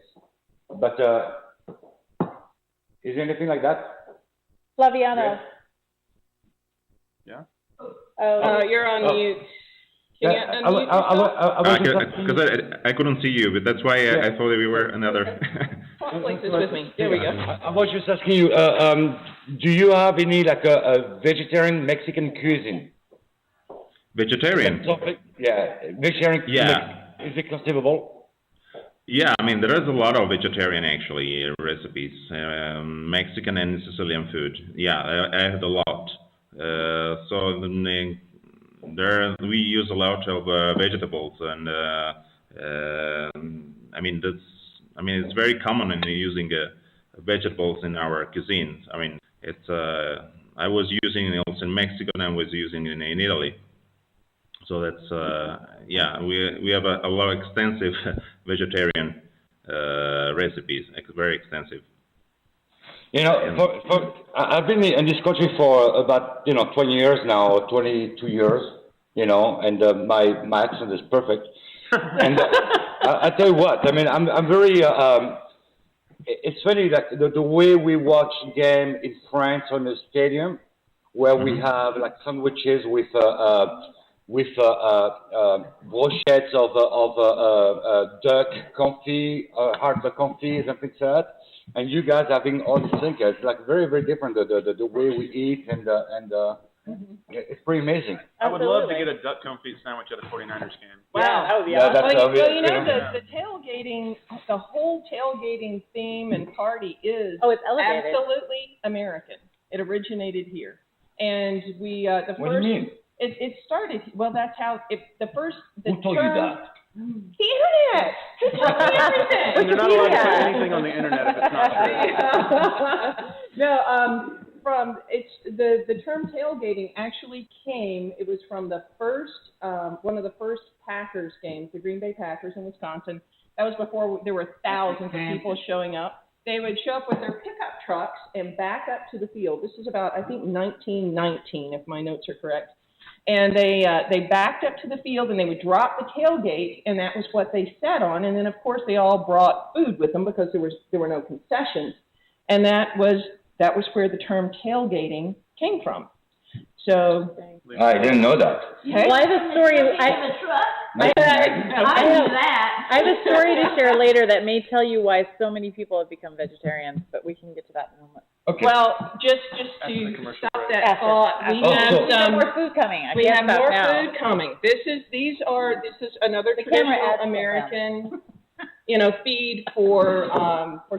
But is there anything like that? Flaviano. Yeah. Oh, You're on mute. Can you unmute yourself? Because I couldn't see you, but that's why I thought that we were another. Like this with me. There we go. I was just asking you, do you have any like a vegetarian Mexican cuisine? Vegetarian? Yeah, vegetarian. Yeah. Is it conceivable? Yeah, I mean, there is a lot of vegetarian, actually, recipes. Mexican and Sicilian food. Yeah, I had a lot. We use a lot of vegetables, and it's very common in using vegetables in our cuisines. I mean, I was using it also in Mexico, and I was using it in Italy. So that's we have a lot of extensive vegetarian recipes, very extensive. I've been in this country for about 20 years now, 22 years, you know, and my accent is perfect. And I tell you what, I mean, I'm very. It's funny that the way we watch game in France on the stadium, where we have like sandwiches with brochettes of duck confit, hard duck confit, and things like that. And you guys having all these things, it's like very, very different the way we eat, and it's pretty amazing. I would love to get a duck confit sandwich at a 49ers game. Wow. That would be awesome. Well, you know, the tailgating, the whole tailgating theme and party is it's elevated. absolutely American. It originated here. And we, the What first, do you mean? it started, well, that's how, the Who told you that? The internet! Who told me everything? And they're not allowed to put anything on the internet if it's not true. No, the term tailgating actually came, it was from the first, one of the first Packers games, the Green Bay Packers in Wisconsin. That was before there were thousands of people showing up. They would show up with their pickup trucks and back up to the field. This is about, I think, 1919, if my notes are correct. And they backed up to the field, and they would drop the tailgate, and that was what they sat on. And then, of course, they all brought food with them because there were no concessions. And that was where the term tailgating came from. So I didn't know that. Okay. Well, I have a story. I have a story to share later that may tell you why so many people have become vegetarians, but we can get to that in a moment. Okay. Well, just to stop that thought, we have more food coming. We have more food coming. This is another traditional American, feed for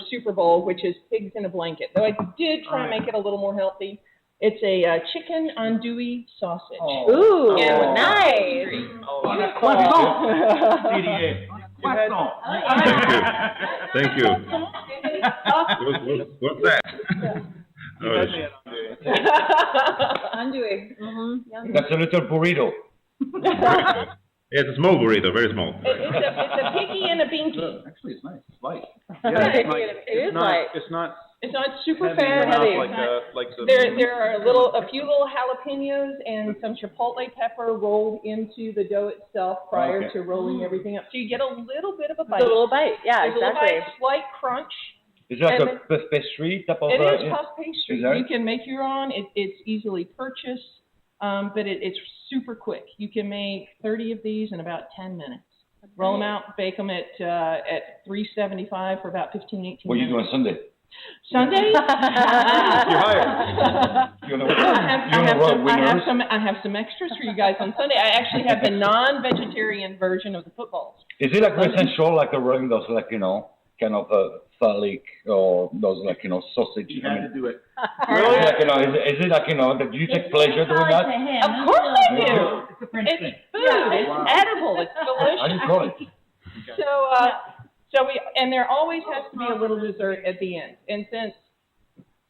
Super Bowl, which is pigs in a blanket. Though I did try to make it a little more healthy. It's a chicken andouille sausage. Ooh, nice. CDA. Thank you. What's that? Andouille. Mm-hmm. That's a little burrito. It's a small burrito, very small. It's a piggy and a binky. Actually, it's nice. It's light. It's not super fat. Like there are a few little jalapenos and some chipotle pepper rolled into the dough itself prior to rolling everything up. So you get a little bit of a bite. A little bite, yeah, There's exactly. A little bite, slight crunch. Is it like a puff pastry type of? It is puff pastry. Is that? You can make your own. It's easily purchased, but it's super quick. You can make 30 of these in about 10 minutes. Roll them out, bake them at 375 for about 15, 18 minutes. What are you doing Sunday? Sunday? You're hired. I have some extras for you guys on Sunday. I actually have the non-vegetarian version of the footballs. Is it like essential, like rolling those, like, kind of phallic or those, like, sausage? You had to do it. Really? Like, is it like, that you take pleasure doing that? Of course I do. It's food. It's edible. It's delicious. How do you call it? So and there always has to be a little dessert at the end. And since,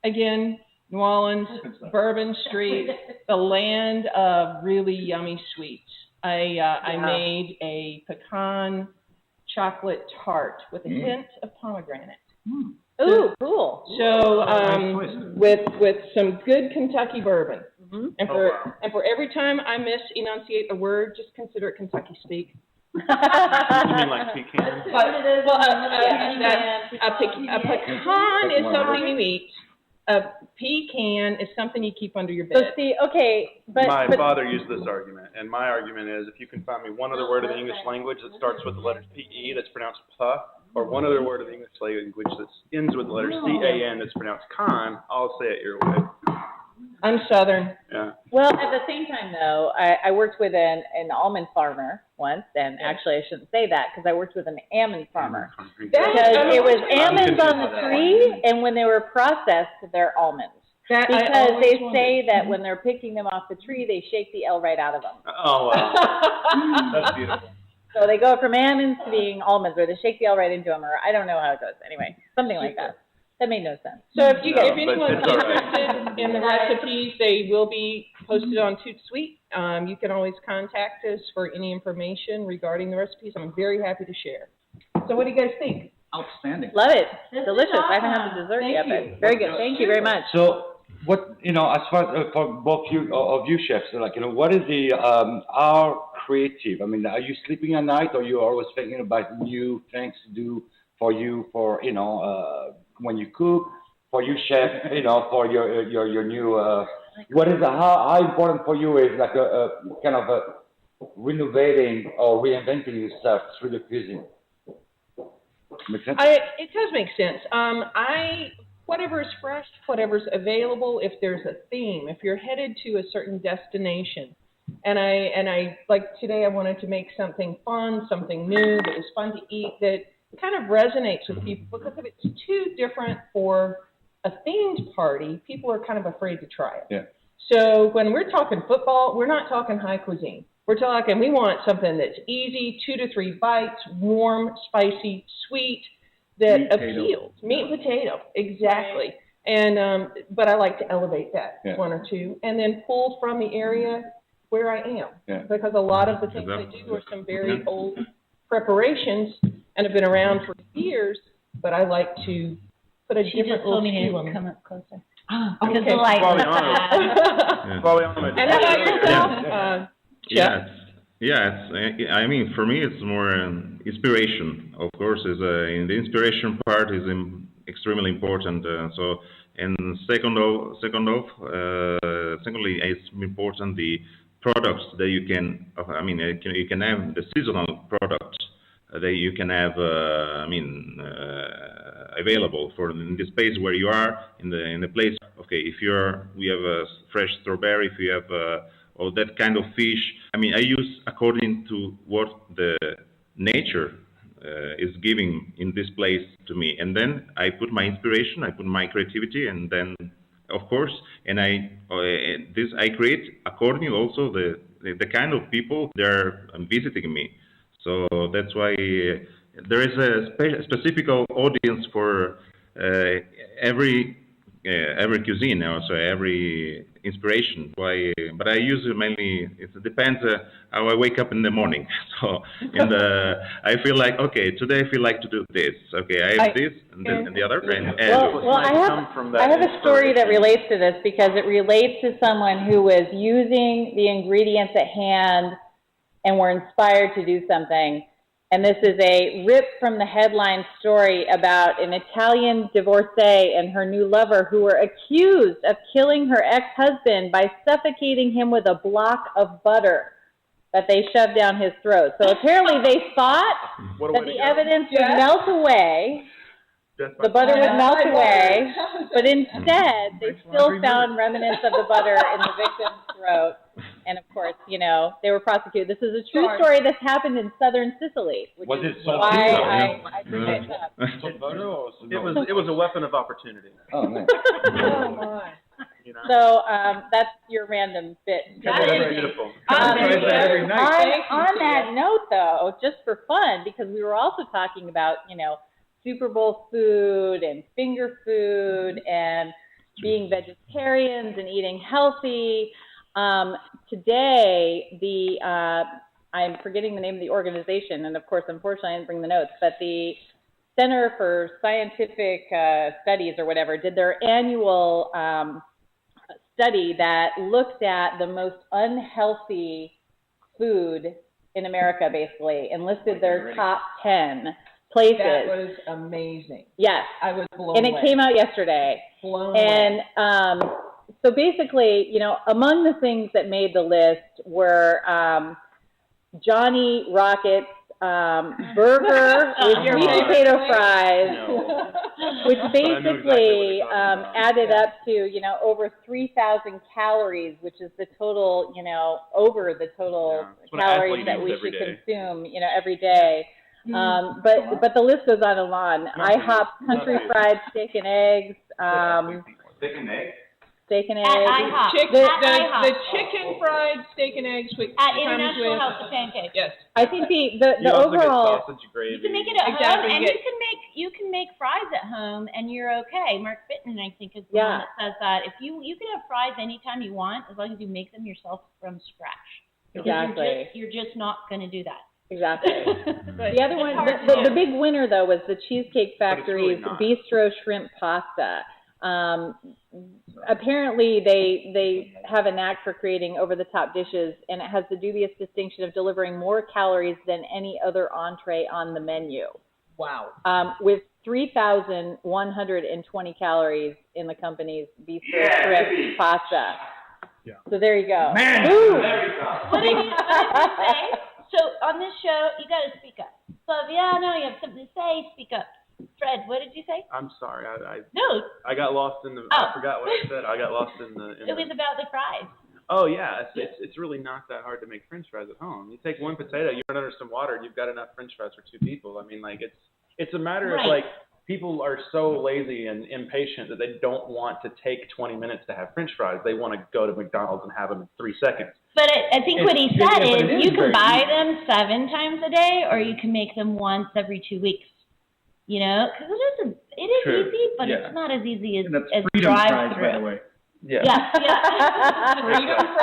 again, New Orleans, Bourbon Street, the land of really yummy sweets, I made a pecan chocolate tart with a hint of pomegranate. Ooh, cool. So with some good Kentucky bourbon. Mm-hmm. And for every time I misenunciate a word, just consider it Kentucky speak. You mean like pecan? A pecan is something you eat. A pecan is something you keep under your bed. So see, okay, but my father used this argument, and my argument is if you can find me one other word in the English language that starts with the letter P-E that's pronounced puh, or one other word in the English language that ends with the letter C-A-N that's pronounced con, I'll say it your way. I'm Southern. Yeah. Well, at the same time, though, I worked with an almond farmer once, and actually I shouldn't say that because I worked with an almond farmer. Because it was almonds on the tree, and when they were processed, they're almonds. Because they say that when they're picking them off the tree, they shake the L right out of them. Oh, wow. That's beautiful. So they go from almonds to being almonds, or they shake the L right into them, or I don't know how it goes. Anyway, something like that. That made no sense. So if anyone's interested in the recipes, they will be posted on Tootsuite. You can always contact us for any information regarding the recipes. I'm very happy to share. So what do you guys think? Outstanding. Love it. Delicious. I haven't had the dessert yet, but very good. Thank you very much. So what, as far as for both of you chefs, like, what is our creative? I mean, are you sleeping at night, or you always thinking about new things to do for you, when you cook, for you chef, for your new, how important for you is like a kind of a renovating or reinventing yourself through the cuisine? Make sense? It does make sense. Whatever's fresh, whatever's available, if there's a theme, if you're headed to a certain destination, and I like today I wanted to make something fun, something new that was fun to eat, that kind of resonates with people, because if it's too different for a themed party, people are kind of afraid to try it. Yeah. So when we're talking football, we're not talking high cuisine. We're talking, we want something that's easy, 2 to 3 bites, warm, spicy, sweet, that appeals. Meat and potato, exactly. And but I like to elevate that 1 or 2, and then pull from the area where I am, because a lot of the things I do are some very old preparations and have been around for years. But I like to put a different little feel on them. Come up closer. Okay. The light. And how about yourself? I mean, for me, it's more inspiration. Of course, in the inspiration part is extremely important. Secondly, it's important the products that you can. You can have the seasonal products that you can have. Available for in the space where you are in the place. Okay, we have a fresh strawberry, if you have all that kind of fish. I mean, I use according to what the nature is giving in this place to me, and then I put my inspiration, I put my creativity, and then of course, and I create according also the kind of people that are visiting me. So that's why there is a specific audience for every cuisine, also every inspiration. But I use it mainly. It depends how I wake up in the morning. So I feel like, okay, today I feel like to do this. Okay, I have this and this and the other. I have a story that relates to this, because it relates to someone who was using the ingredients at hand and were inspired to do something. And this is a rip from the headline story about an Italian divorcee and her new lover who were accused of killing her ex-husband by suffocating him with a block of butter that they shoved down his throat. So apparently they thought that the evidence would melt away, the butter would melt away, but instead they still found remnants of the butter in the victim's throat. And of course, they were prosecuted. This is a true story that's happened in southern Sicily, which is why I bring this up. It was a weapon of opportunity. Oh, man. Oh, my. So that's your random bit. That is beautiful. On that note, though, just for fun, because we were also talking about, Super Bowl food and finger food and being vegetarians and eating healthy. Today, I'm forgetting the name of the organization, and of course, unfortunately, I didn't bring the notes, but the Center for Scientific Studies or whatever did their annual study that looked at the most unhealthy food in America, basically, and listed their top 10 places. That was amazing. Yes. I was blown away. And it came out yesterday. Blown away. And so basically, among the things that made the list were Johnny Rockets burger with sweet potato fries, which basically added up to, over 3,000 calories, which is the total, over the total calories that we should consume, every day. But the list goes on and on. IHOP country fried steak and eggs. Steak and eggs? Steak and eggs. The chicken fried steak and eggs with at International House of Pancakes. Yes. I think the overall. Sausage gravy. You can make it at home, and you can make fries at home, and you're okay. Mark Fitton, I think, is the one that says that if you can have fries anytime you want, as long as you make them yourself from scratch. Exactly. You're just not going to do that. Exactly. The other one, the big winner though, was the Cheesecake Factory's Bistro Shrimp Pasta. apparently they have a knack for creating over-the-top dishes, and it has the dubious distinction of delivering more calories than any other entree on the menu. Wow. With 3,120 calories in the company's bistro strip pasta. Yeah. So there you go. Man! What did you say? So on this show, you got to speak up. Flaviano, you have something to say, speak up. Fred, what did you say? I'm sorry. No. I got lost in the. I forgot what I said. I got lost in the. It was about the fries. Oh yeah, it's really not that hard to make French fries at home. You take one potato, you run under some water, and you've got enough French fries for 2 people. I mean, like it's a matter of like people are so lazy and impatient that they don't want to take 20 minutes to have French fries. They want to go to McDonald's and have them in 3 seconds. But I think what he said is you can buy them 7 times a day, or you can make them once every 2 weeks. You know, because it is easy, but it's not as easy as drive through. By the way. Yeah.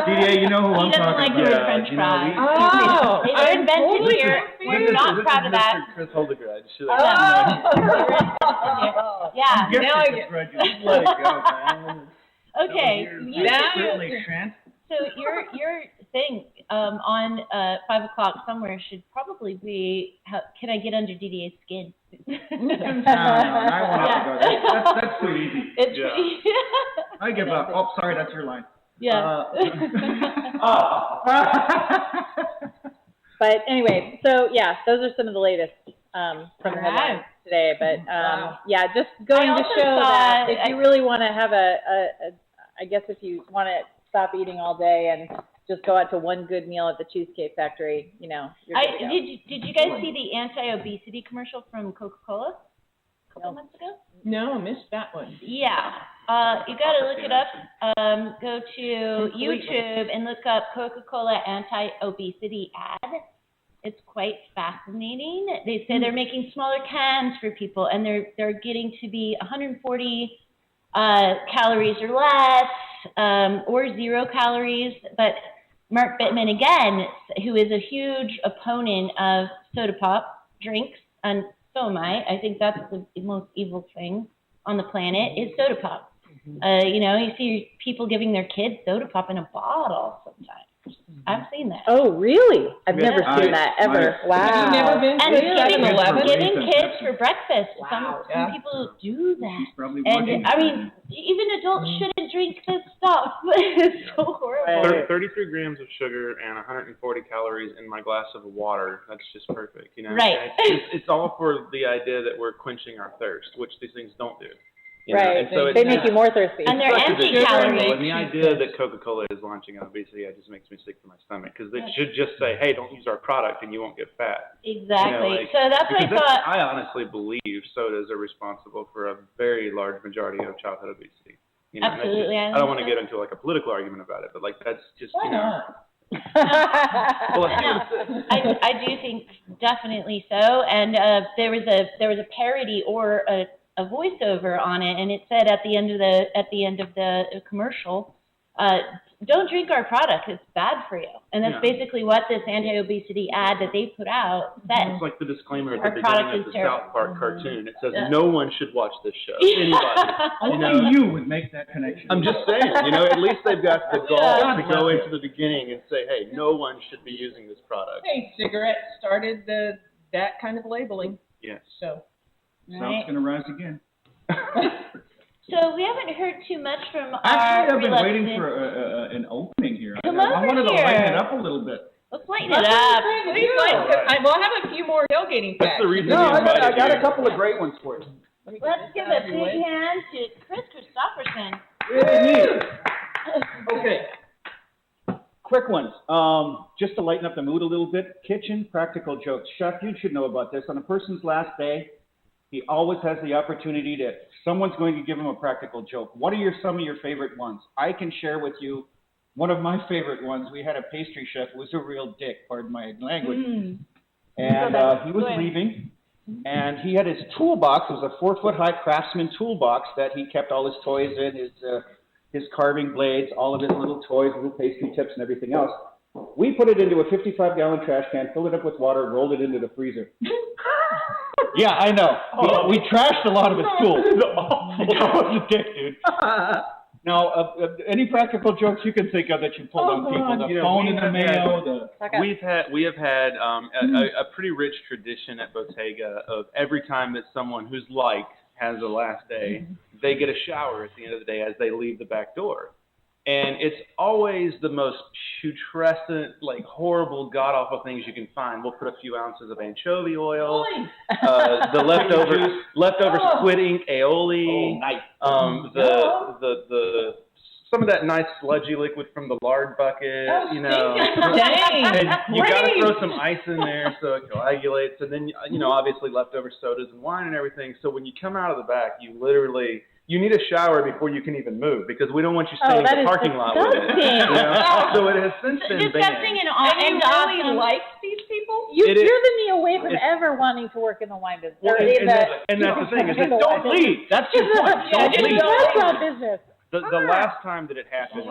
DDA, you know who I'm talking about. He doesn't like doing French fries. They were invented here. We're not proud of that. Chris Holdegrad. Yeah. Now I get Let it go, man. Okay. So your thing on 5 o'clock somewhere should probably be can I get under DDA's skin? No, I want to go. That's too easy. I give up. Oh, sorry, that's your line. Yeah. But anyway, so yeah, those are some of the latest from the headlines today. But yeah, just going to show that if you really want to have I guess if you want to stop eating all day and just go out to one good meal at the Cheesecake Factory, you know. Did you guys see the anti-obesity commercial from Coca-Cola a couple months ago? No, I missed that one. Yeah. You got to look it up. Go to YouTube and look up Coca-Cola anti-obesity ad. It's quite fascinating. They say they're making smaller cans for people, and they're getting to be 140 calories or less, or 0 calories. But Mark Bittman, again, who is a huge opponent of soda pop drinks, and so am I. I think that's the most evil thing on the planet is soda pop. You know, you see people giving their kids soda pop in a bottle sometimes. I've seen that. Oh, really? I've never seen that ever. Wow. Have you never been to 7-Eleven? Giving kids for breakfast. Wow. Some people do that. And I mean, even adults shouldn't drink this stuff. It's so horrible. 33 grams of sugar and 140 calories in my glass of water. That's just perfect. You know, right? It's all for the idea that we're quenching our thirst, which these things don't do. You know? And so they make you more thirsty. And they're empty calories. And the idea that Coca-Cola is launching obesity, it just makes me sick to my stomach, because they should just say, hey, don't use our product and you won't get fat. Exactly. You know, so that's what I thought. I honestly believe sodas are responsible for a very large majority of childhood obesity. You know, absolutely. I don't want to get into like a political argument about it, but like that's just, Why you know. not? I do think definitely so. And there was a parody or a voiceover on it, and it said at the end of the commercial, don't drink our product, it's bad for you. And that's basically what this anti-obesity ad that they put out said. It's like the disclaimer at the beginning of the South Park cartoon. It says no one should watch this show. Anybody. Only you would make that connection. I'm just saying, you know, at least they've got the gall to go into the beginning and say, hey, no one should be using this product. Hey, cigarettes started that kind of labeling. Yes. So. South's going to rise again. So we haven't heard too much from Actually, I've been waiting for an opening here. I wanted to lighten it up a little bit. Let's lighten it up. We'll have a few more tailgating facts. That's the reason. No, I got a couple of great ones for you. Let's give a big hand to Chris Christopherson. Okay. Quick ones. Just to lighten up the mood a little bit. Kitchen practical jokes. Chef, you should know about this. On a person's last day, he always has the opportunity to, someone's going to give him a practical joke. What are some of your favorite ones? I can share with you one of my favorite ones. We had a pastry chef who was a real dick, pardon my language. And he was leaving, and he had his toolbox. It was a 4-foot-high Craftsman toolbox that he kept all his toys in, his carving blades, all of his little toys, little pastry tips, and everything else. We put it into a 55-gallon trash can, filled it up with water, rolled it into the freezer. Yeah, I know. We trashed a lot of his tools. That was a dick, dude. Now, any practical jokes you can think of that you pulled on people? The phone in the mail. We have had a pretty rich tradition at Bottega of every time that someone who's liked has a last day, they get a shower at the end of the day as they leave the back door. And it's always the most putrescent, like horrible, god-awful things you can find. We'll put a few ounces of anchovy oil, the leftover squid ink aioli, the some of that nice sludgy liquid from the lard bucket, you know. Dang, and you got to throw some ice in there so it coagulates, and then obviously leftover sodas and wine and everything. So when you come out of the back, you need a shower before you can even move because we don't want you staying in the parking lot with it. So it has since been disgusting banned. and you really like these people? You've driven me away from ever wanting to work in the wine business. Well, and that's the thing is that don't leave. That's your point. Don't leave. Restaurant business. The last time that it happened,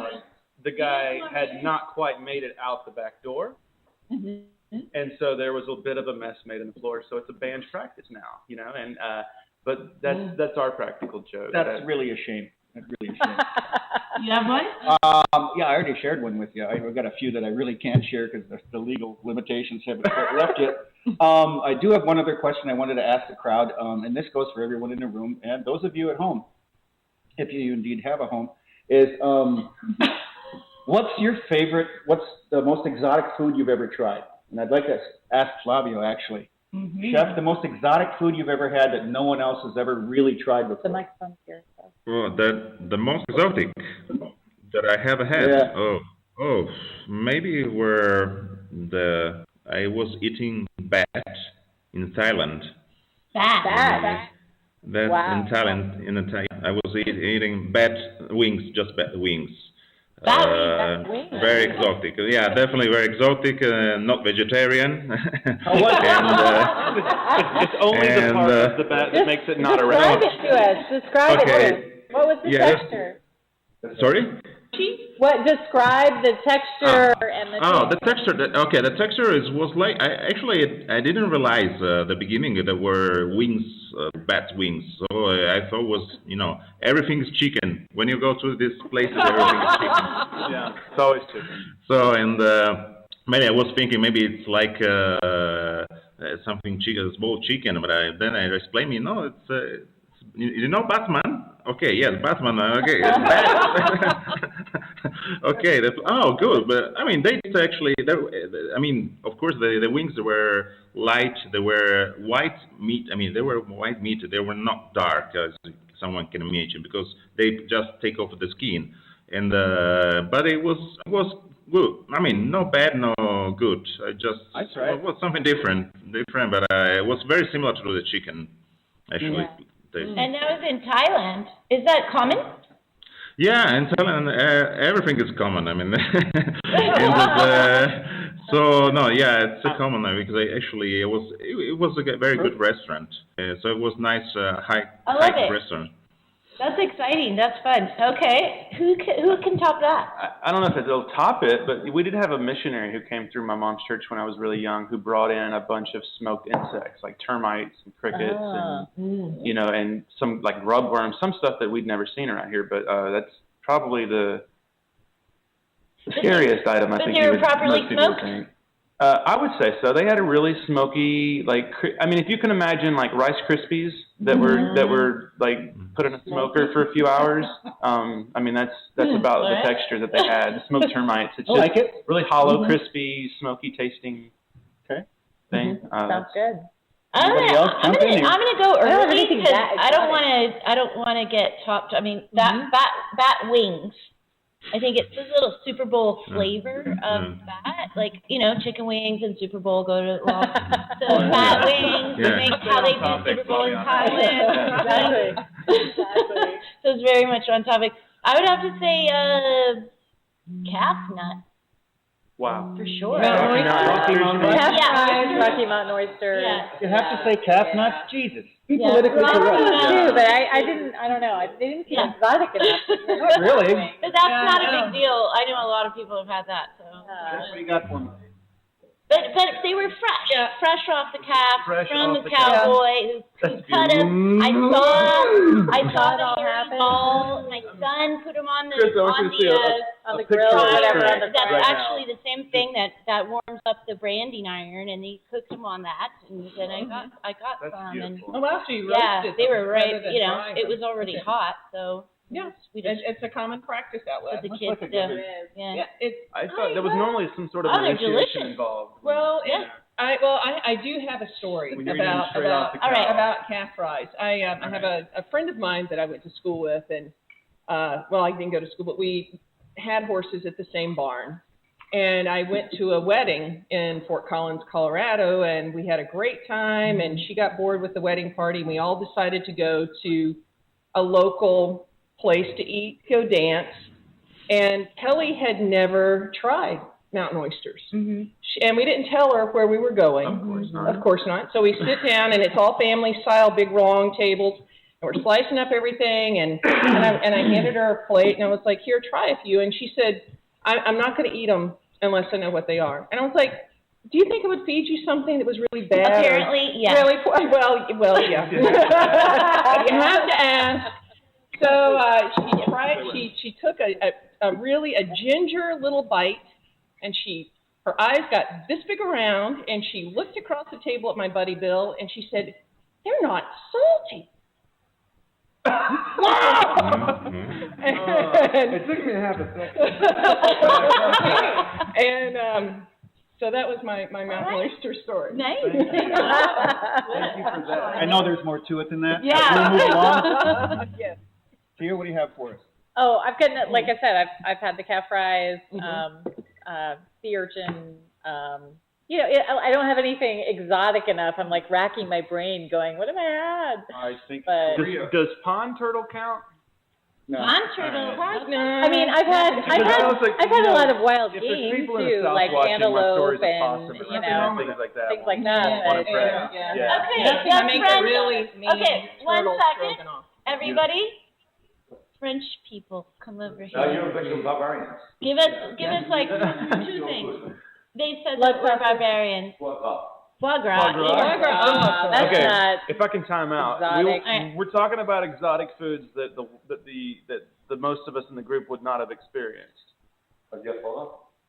the guy had not quite made it out the back door. And so there was a bit of a mess made on the floor. So it's a banned practice now, and but that's our practical joke. That's really a shame. That's really a shame. You have one? Yeah, I already shared one with you. I've got a few that I really can't share because the legal limitations haven't left yet. I do have one other question I wanted to ask the crowd, and this goes for everyone in the room and those of you at home, if you indeed have a home, is what's the most exotic food you've ever tried? And I'd like to ask Flavio, actually. Chef, the most exotic food you've ever had that no one else has ever really tried before? The microphone's here. So. Well, the most exotic that I have had. Yeah. Maybe I was eating bat in Thailand. Bat. Wow. In Thailand, I was eating bat wings, just bat wings. Very exotic. Yeah, definitely very exotic. Not vegetarian. It's only the part of the bat that makes it not a restaurant. Describe it to us. Describe it to us. What was the texture? Sorry? What describe the texture and the the texture. The texture was like I didn't realize the beginning that there were wings, bat wings. So I thought was everything is chicken. When you go to these places, everything is chicken. Yeah, it's always chicken. So maybe I was thinking maybe it's like something chicken, small chicken, but then I explained it's Batman. Okay, yes, Batman. Okay, okay. Good. But I mean, they actually. I mean, of course, the wings were light. They were white meat. I mean, they were white meat. They were not dark, as someone can imagine, because they just take off the skin. And but it was good. I mean, no bad, no good. That's right. It was something different. But it was very similar to the chicken, actually. Yeah. And that was in Thailand. Is that common? Yeah, in Thailand, everything is common. I mean, it's common because it was a very good restaurant. So it was nice, high restaurant. That's exciting. That's fun. Okay, who can top that? I don't know if it'll top it, but we did have a missionary who came through my mom's church when I was really young, who brought in a bunch of smoked insects like termites and crickets, and and some like grub worms, some stuff that we'd never seen around here. But that's probably the scariest item I think. But they were properly smoked? I would say so. They had a really smoky, if you can imagine like Rice Krispies that were like put in a smoker for a few hours. That's about the texture that they had. The smoked termites. It's just really hollow, crispy, smoky tasting thing. Sounds good. I'm gonna go early because I don't want to get topped. I mean, bat wings. I think it's this little Super Bowl flavor of that, like chicken wings and Super Bowl go to along. So bat wings, how they do Super Bowl in Thailand. Exactly. So it's very much on topic. I would have to say calf nut. Wow. For sure. Rocky Mountain oyster. Rocky Mountain oyster. Yeah. You have to say calf nuts? Jesus. Be Yeah. politically correct. Too, but I don't know. They didn't seem exotic enough. Not really. But that's not a big deal. I know a lot of people have had that. So. What do you got for me? But they were fresh, fresh off the calf, from the cowboy who cut them. I saw the hairy ball. My son put them on the grill or whatever. That's actually the same thing that warms up the branding iron, and he cooked them on that. And then I got some. And after you roasted they were them, right. rather than You know, frying it them. was already hot, so. Yeah, we just it's a common practice out put west. the kids to. Yeah. I thought there was normally some sort of they're initiation delicious. involved. Well, I do have a story When you're eating straight off the cow. about calf fries. I have a friend of mine that I went to school with, and I didn't go to school, but we had horses at the same barn. And I went to a wedding in Fort Collins, Colorado, and we had a great time. And she got bored with the wedding party, and we all decided to go to a local place to eat, go dance. And Kelly had never tried mountain oysters. And we didn't tell her where we were going. Of course not. Of course not. So we sit down, and it's all family style, big long tables, and we're slicing up everything. And I handed her a plate, and I was like, "Here, try a few." And she said, "I'm not going to eat them unless I know what they are." And I was like, "Do you think I would feed you something that was really bad?" Apparently, yeah. Really well, yeah. You have to ask. So she tried. She took a ginger little bite, and her eyes got this big around, and she looked across the table at my buddy Bill, and she said, "They're not salty." It took me half a second. And so that was my mountain oyster story. Nice. Thank you for that. I know there's more to it than that. Yeah. We'll move along. Yes. Tia, what do you have for us? Oh, I've gotten, like I said, I've had the calf fries, sea urchin. I don't have anything exotic enough. I'm like racking my brain, going, "What have I had?" I think. Does pond turtle count? No. Pond turtle. No. I mean, I've had a lot of wild If there's game people in the too, South like watching, my antelope stories of and possum or things like that. things like that. Yeah. Okay, I make a really mean okay, one turtle second. stroganoff. Everybody, French people, come over Now here. you're a bunch of barbarians. Give us like two things. They said Let's that we're have to- barbarians. Foie gras. Foie gras. Yeah. That's Okay. not If I can time out, exotic. we're talking about exotic foods that the most of us in the group would not have experienced.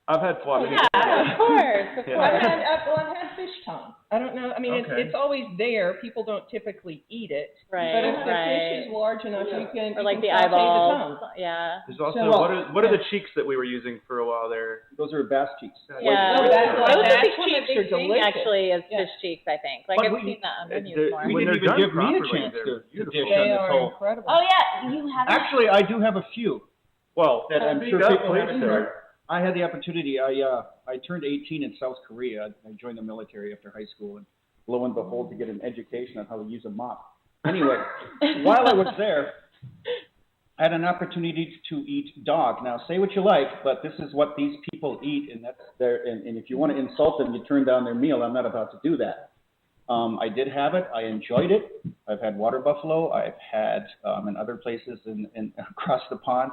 I've had foie gras. Yeah, of course. I've had fish tongue. I don't know. I mean, Okay. it's always there. People don't typically eat it. Right, But if the right. fish is large enough, you can. Or you like can the saute eyeballs. tongue. Yeah. There's also So- what are the cheeks that we were using for a while there? Those are bass cheeks. Yeah. Those Those cheeks cheeks are are thing, delicious. actually, is Yeah. fish cheeks, I think. Like, But I've we- seen that on menus they're- more. You When didn't they're even give done me a properly, chance they're to beautiful. dish They on this are whole. incredible. Oh yeah, you have. Actually, I do have a few. Well, That I'm speak sure up, people please, haven't sir. heard. I had the opportunity. I turned 18 in South Korea. I joined the military after high school, and lo and behold, to get an education on how to use a mop. Anyway, while I was there, I had an opportunity to eat dog. Now, say what you like, but this is what these people eat, and that's their. And if you want to insult them, you turn down their meal. I'm not about to do that. I did have it. I enjoyed it. I've had water buffalo. I've had in other places in across the pond.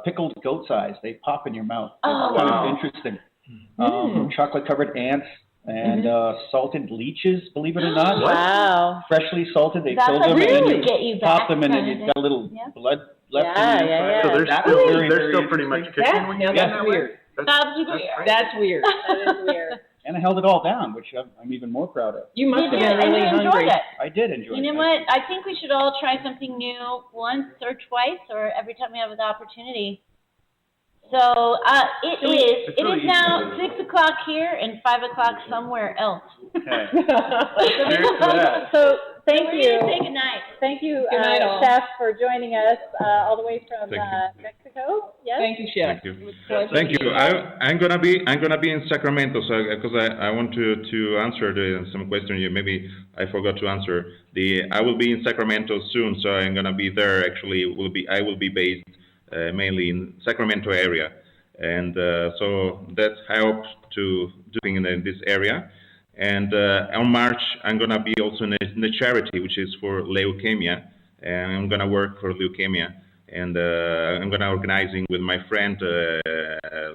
Pickled goat's eyes. They pop in your mouth. It's Oh, kind wow. of interesting. Chocolate-covered ants and salted leeches, believe it or not. Wow. Freshly salted. They That's fill like them and then really you get you pop back them and then kind of you've thing. got a little Yeah. blood left Yeah, in the yeah, inside. yeah. So they're That's still very, they're very still pretty much interesting. kicking when you get That's that way? weird. That's weird. That's weird. That is weird. And I held it all down, which I'm even more proud of. You must Did have you? been And really you enjoyed hungry. it. I did enjoy You it. know what? I think we should all try something new once or twice, or every time we have the opportunity. So it is really now easy. 6 o'clock here and 5 o'clock somewhere else. Okay. Cheers to that. So, thank We're you. gonna say goodnight. Thank you, Good night, all. Chef, for joining us all the way from Thank you. Mexico. Yes? Thank you, Chef. Thank you. It was a pleasure Thank to you. meet I'm gonna be in Sacramento, so because I want to answer some question you maybe I forgot to answer. I will be in Sacramento soon, so I'm gonna be there. Actually, I will be based mainly in Sacramento area, and so that helps to doing in this area. And on March, I'm gonna be also in the charity, which is for leukemia, and I'm gonna work for leukemia. And I'm gonna organizing with my friend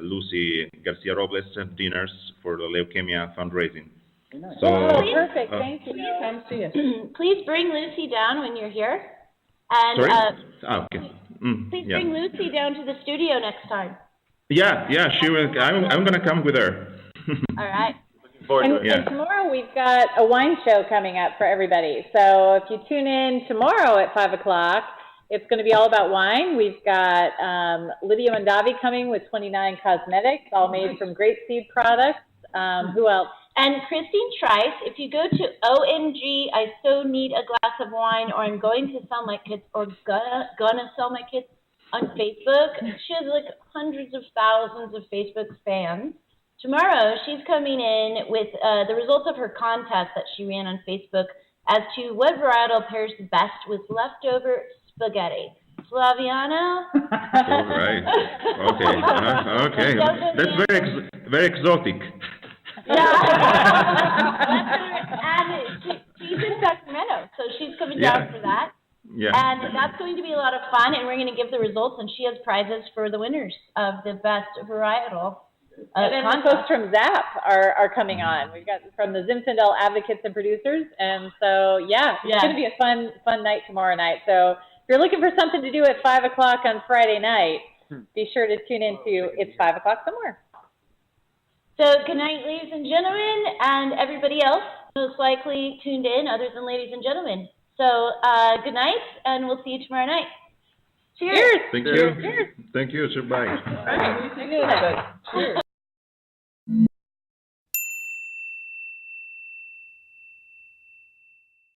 Lucy Garcia Robles dinners for the leukemia fundraising. So, perfect. Thank you. Please come see us. Please bring Lucy down when you're here. And sorry? Okay. please Yeah. bring Lucy down to the studio next time. Yeah, she will. I'm gonna come with her. All right. And tomorrow we've got a wine show coming up for everybody. So if you tune in tomorrow at 5 o'clock, it's going to be all about wine. We've got Lydia Mondavi coming with 29 Cosmetics, all made from grapeseed products. Who else? And Christine Trice, if you go to OMG, I so need a glass of wine, or I'm going to sell my kids, or gonna sell my kids on Facebook. She has like hundreds of thousands of Facebook fans. Tomorrow, she's coming in with the results of her contest that she ran on Facebook as to what varietal pairs the best with leftover spaghetti. Flaviano? All right. Okay. Okay. That's very exotic. Yeah. And she's in Sacramento, so she's coming down for that. Yeah. And that's going to be a lot of fun, and we're going to give the results, and she has prizes for the winners of the best varietal. And then the folks from ZAP are coming on. We've got from the Zinfandel advocates and producers, and so it's going to be a fun night tomorrow night. So if you're looking for something to do at 5 o'clock on Friday night, be sure to tune into It's 5 O'Clock Somewhere. So good night, ladies and gentlemen, and everybody else most likely tuned in, other than ladies and gentlemen. So good night, and we'll see you tomorrow night. Cheers. Cheers. Thank you. Cheers. Thank you. Bye. All right. Cheers.